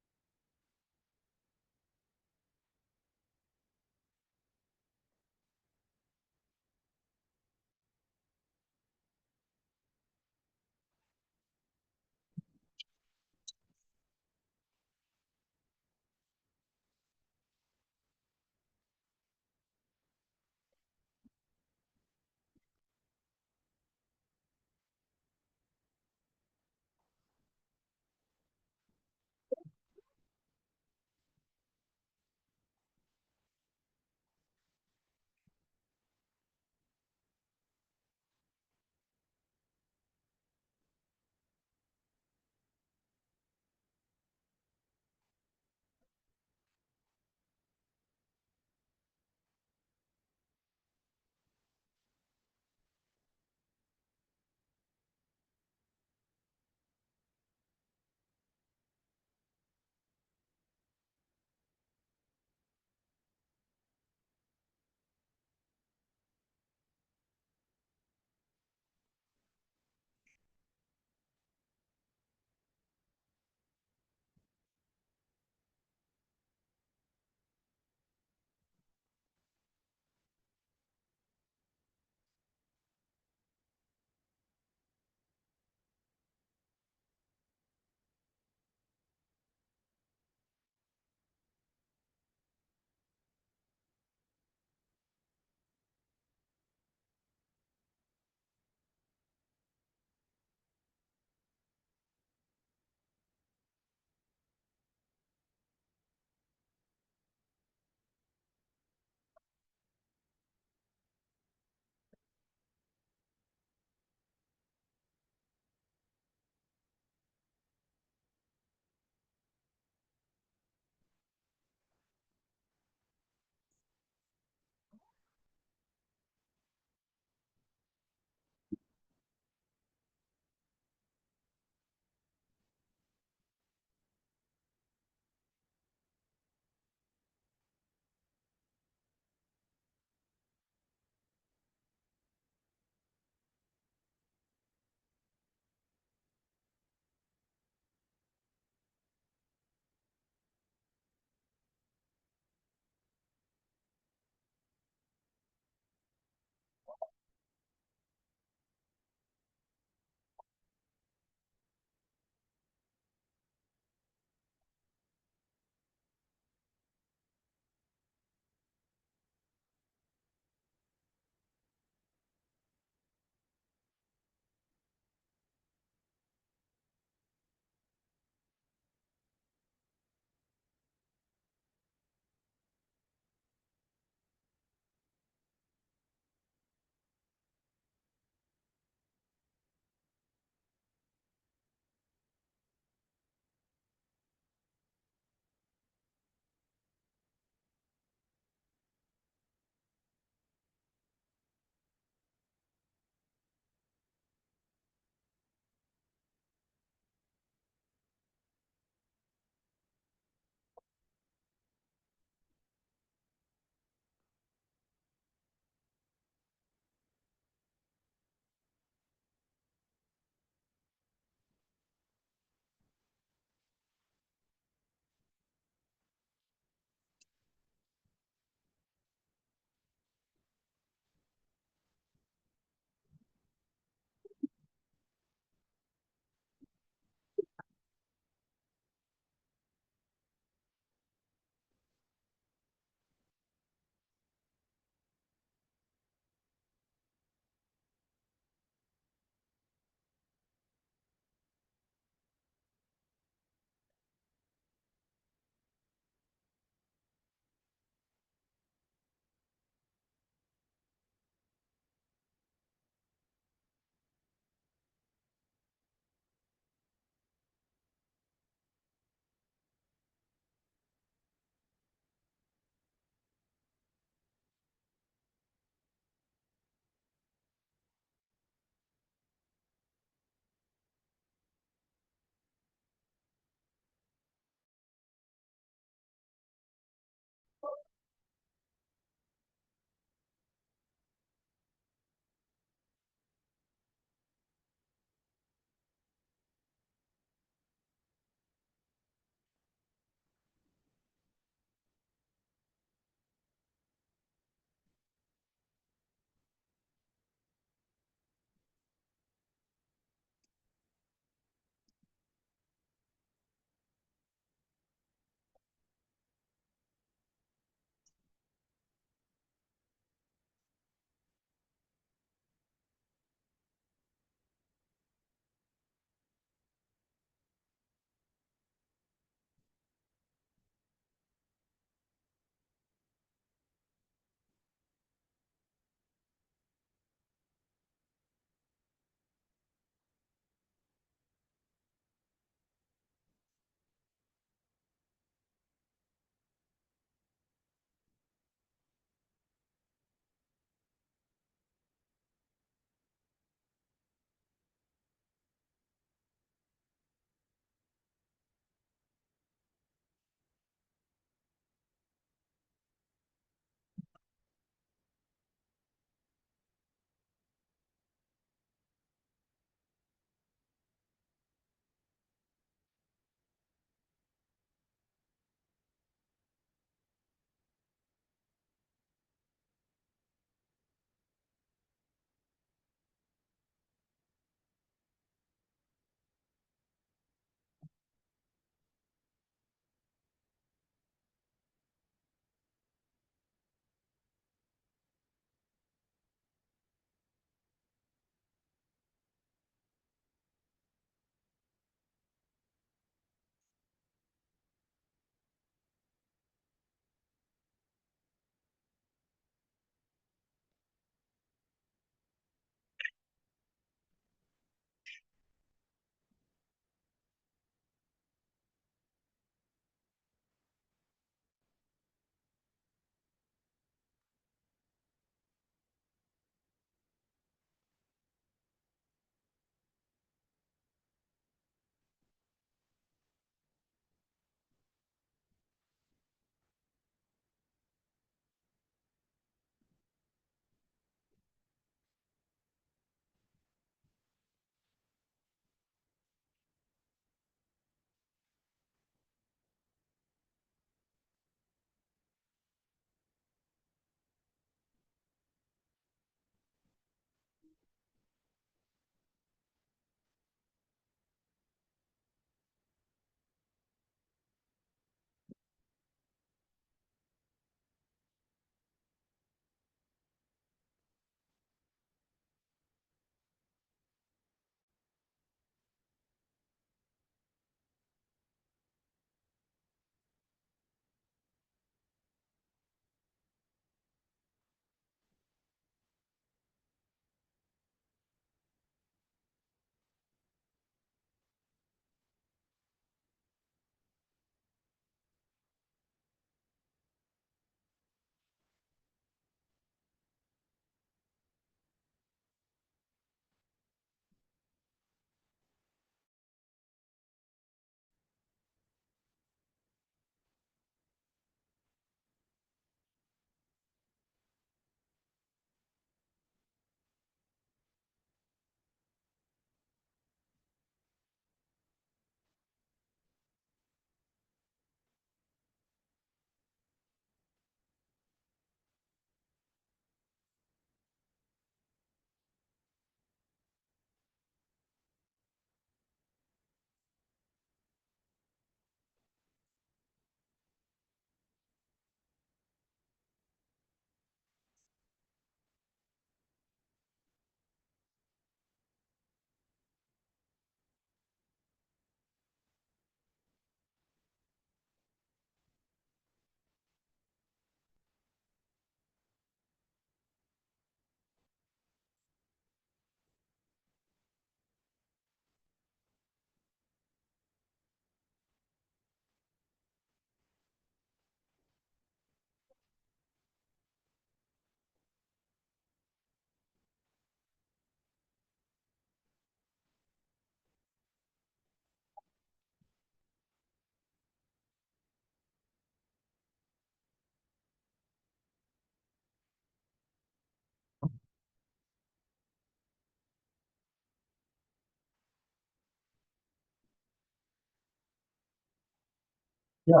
क्या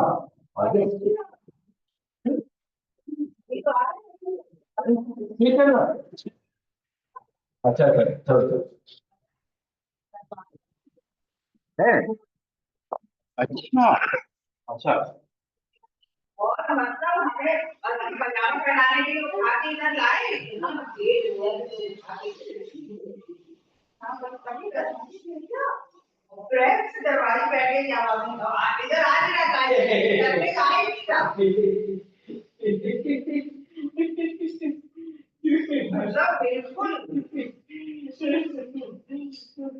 आगे ठीक है ना। अच्छा अच्छा चलो चलो है। अच्छा अच्छा। और मतलब हमें पंजाब में बनाने के लिए उठा के इधर लाए ना हाँ बस कभी फ्रेंड्स दरवाजे बैठे क्या इधर आ नहीं रहा था इधर में आ ही नहीं रहा मतलब बिल्कुल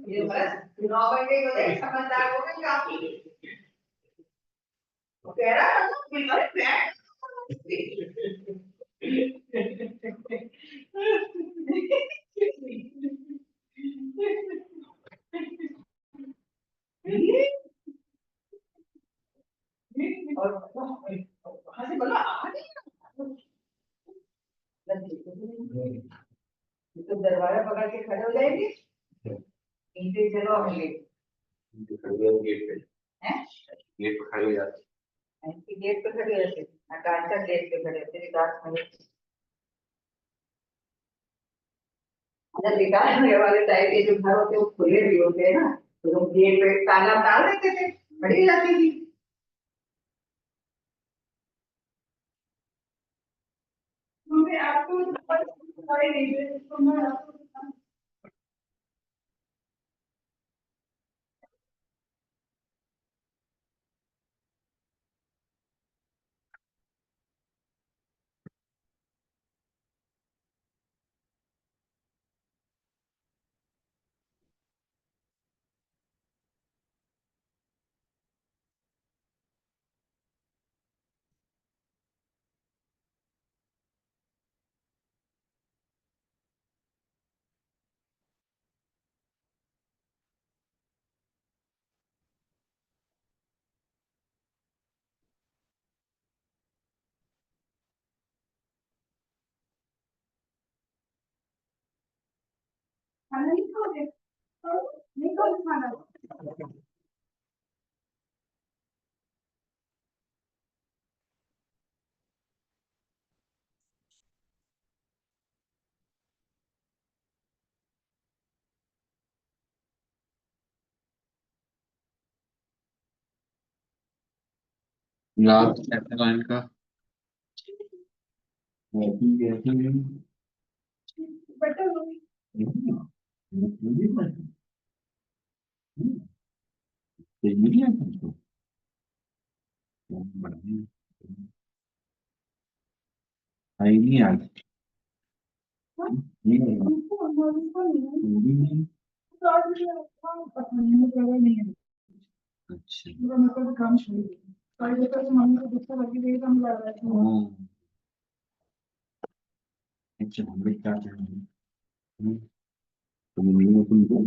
ये बस 9 बजे को देख समझदार हो गए काफी वो कह रहा था तो बिल्कुल और वहां से बोला आ नहीं तो दरवाजा पकड़ के खड़े हो जाएंगे इनसे चलो हम खड़े हो गेट पे हैं गेट पे खड़े हो जाते हैं गेट पे खड़े हो जाते अकांक्षा गेट पे खड़े होते विकास में अंदर विकास में वाले टाइप के जो घर होते हैं वो खुले भी होते हैं ना तो हम गेट पे ताला डाल देते थे खड़ी हो जाती थी मैं आपको सारे नहीं तो मैं आपको खाना नहीं खाओगे नहीं खाओगे खाना रात कैसे का बटर आई नहीं आज अच्छा मतलब काम शुरू साढ़े दस तक मम्मी को गुस्सा लगी रही तो हम लड़ रहे थे अच्छा हम भी क्या कर रहे हैं तो मम्मी ने तुमको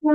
ठीक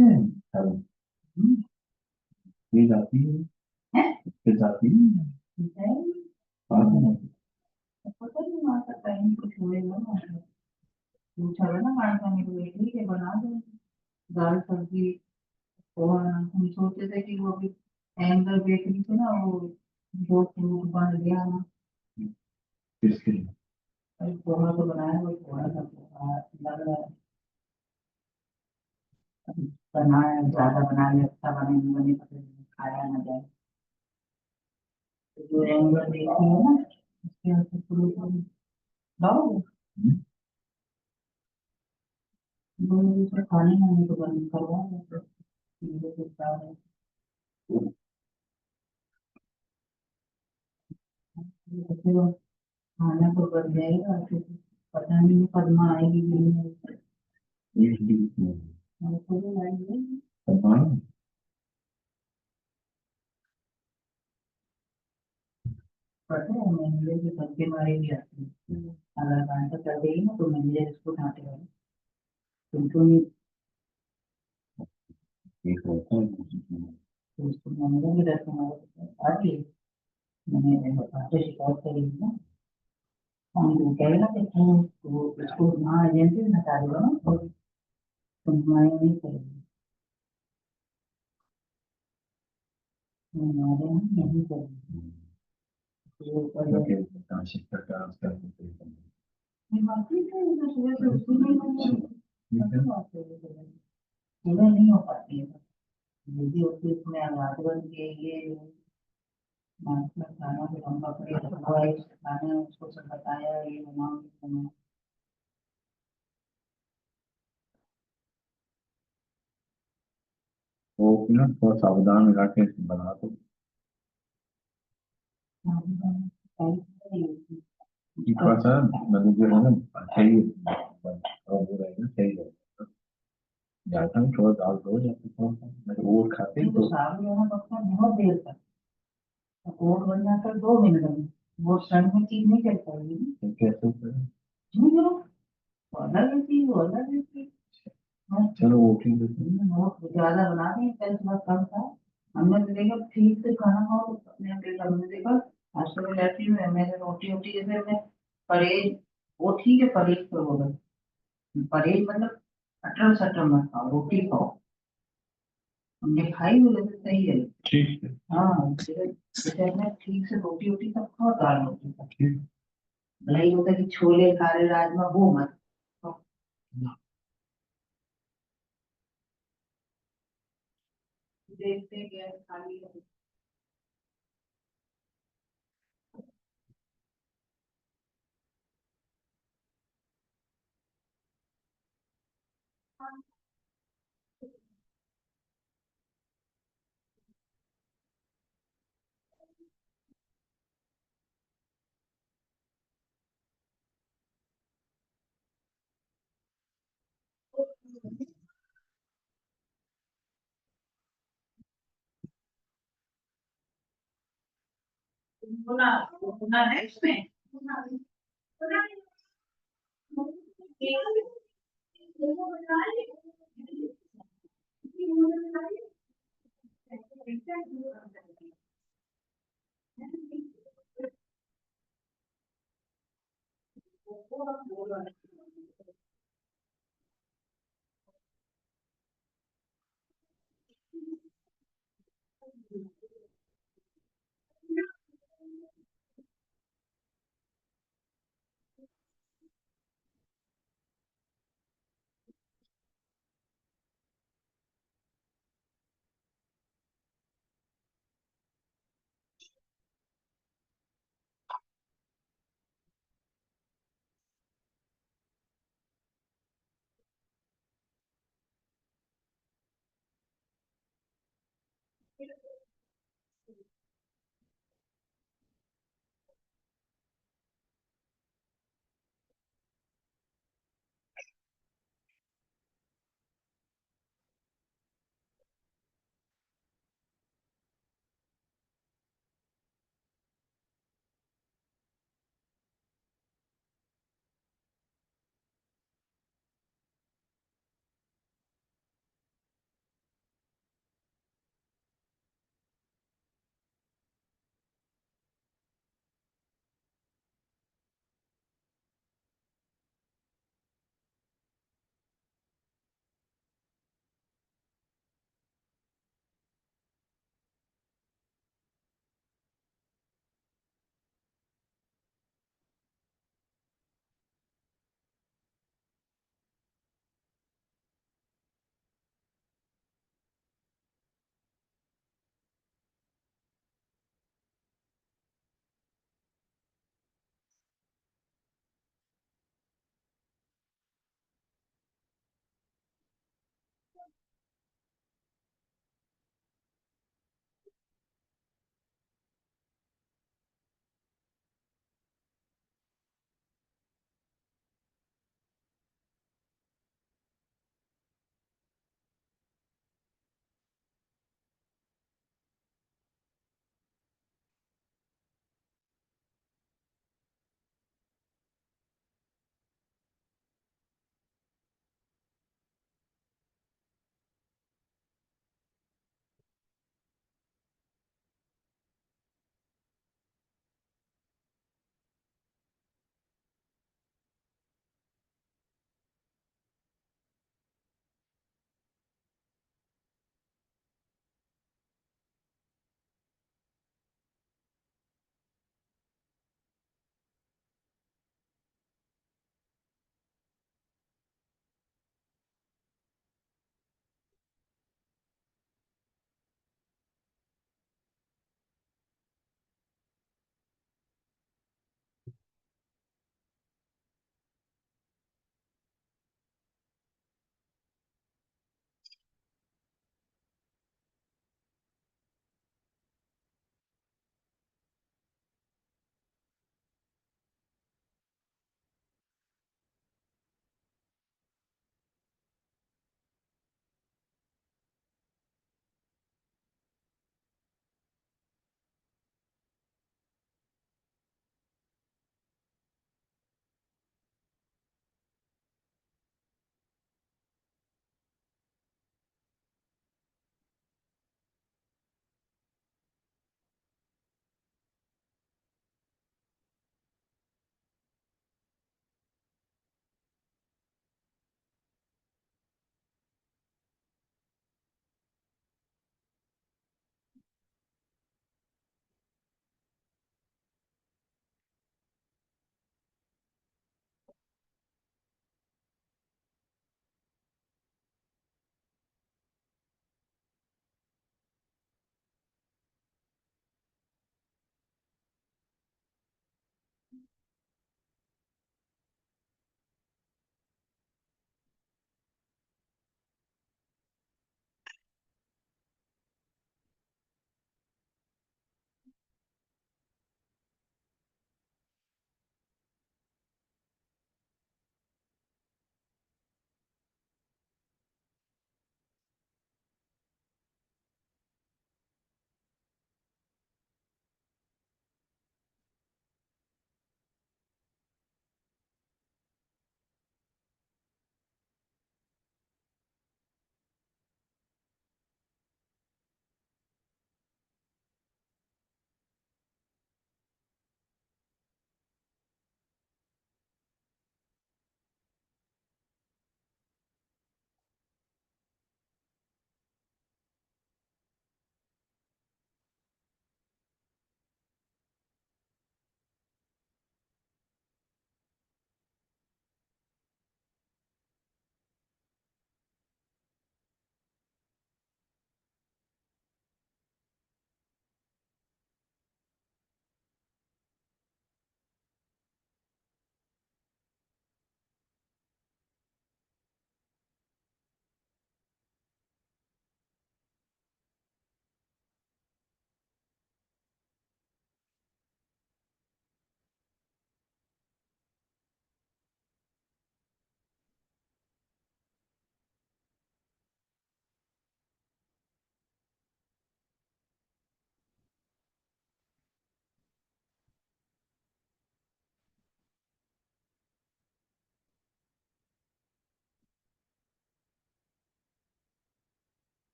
है। अब ये जाती है, फिर जाती है। हाँ, पता नहीं वहाँ का टाइम कुछ हुएगा ना। पूछा है ना मानसानी को, ठीक है बना दो दाल सब्जी। और हम सोचे थे कि वो अभी एंकर बेकरी से ना वो दो फ्रूट बन गया ना। किसके लिए? अरे पोहा तो बनाया, वो थोड़ा सा पोहा लग रहा है बनाया ज्यादा बना लिया, अच्छा बने नहीं बने पता नहीं, खाया ना जाए। तो जो एंकर बेकरी है ना उसके यहाँ से फ्रूट लाओ। दोनों दूसरे खाने वाने को बंद करवा दो, मुझे तो क्या है। तो फिर खाना तो बन जाएगा, फिर पता नहीं पद्मा आएगी कि नहीं। और तो आएगी पद्मा। पता है मैं जो सबके बारे भी आती है, अगर घंटा चल गई ना तो मैनेजर इसको डांटे वाले तुमको नहीं। एक होता है तो उसको मैनेजर भी डरते हमारे आगे। मैंने बताते शिकायत करेगी ना, हम तो कहेगा कि तो उसको वहाँ एजेंसी में हटा देगा ना, तो तुम हमारे नहीं करेगी। हमारे यहाँ नहीं करते। ये पहले काशी का काम करते थे। ये बाकी तो इधर सुबह से उठी नहीं बनी बात है। सुबह नहीं हो पाती है। दीदी होती है उसमें रात बन के ये नाश्ता खाना फिर हम कपड़े धोए खाना उसको सब बताया ये बनाओ ये बनाओ। वो ना थोड़ा सावधान रह के बना तो थोड़ा सा मतलब जो है ना सही और वो रहेगा सही रहेगा। जाता हूँ थोड़ा दाल दो जाते थोड़ा सा मैं वो खाते ही तो साग जो है पकता बहुत देर तक कोट बन जाता है 2 मिनट में। वो क्षण में चीज नहीं कर पाएगी तो कैसे करें? क्यों करो वो अलग रहती वो अलग रहती। हाँ चलो वो ठीक है वो ज्यादा बना रही कल थोड़ा कम था। हमने तो देखा ठीक से खाना खाओ तो अपने देखा हमने देखा आज तो मैं रहती हूँ मैंने रोटी वोटी जैसे मैं परहेज वो ठीक है परहेज तो होगा परहेज मतलब अटल सटल मत खाओ रोटी खाओ। हमने खाई बोले तो सही है। ठीक है हाँ जैसे जैसे अपने ठीक से रोटी वोटी सब खाओ दाल रोटी सब ठीक। भले ही होता है कि छोले खा रहे राजमा वो मत खाओ। देखते हैं गैस खाली है। गुना गुना है इसमें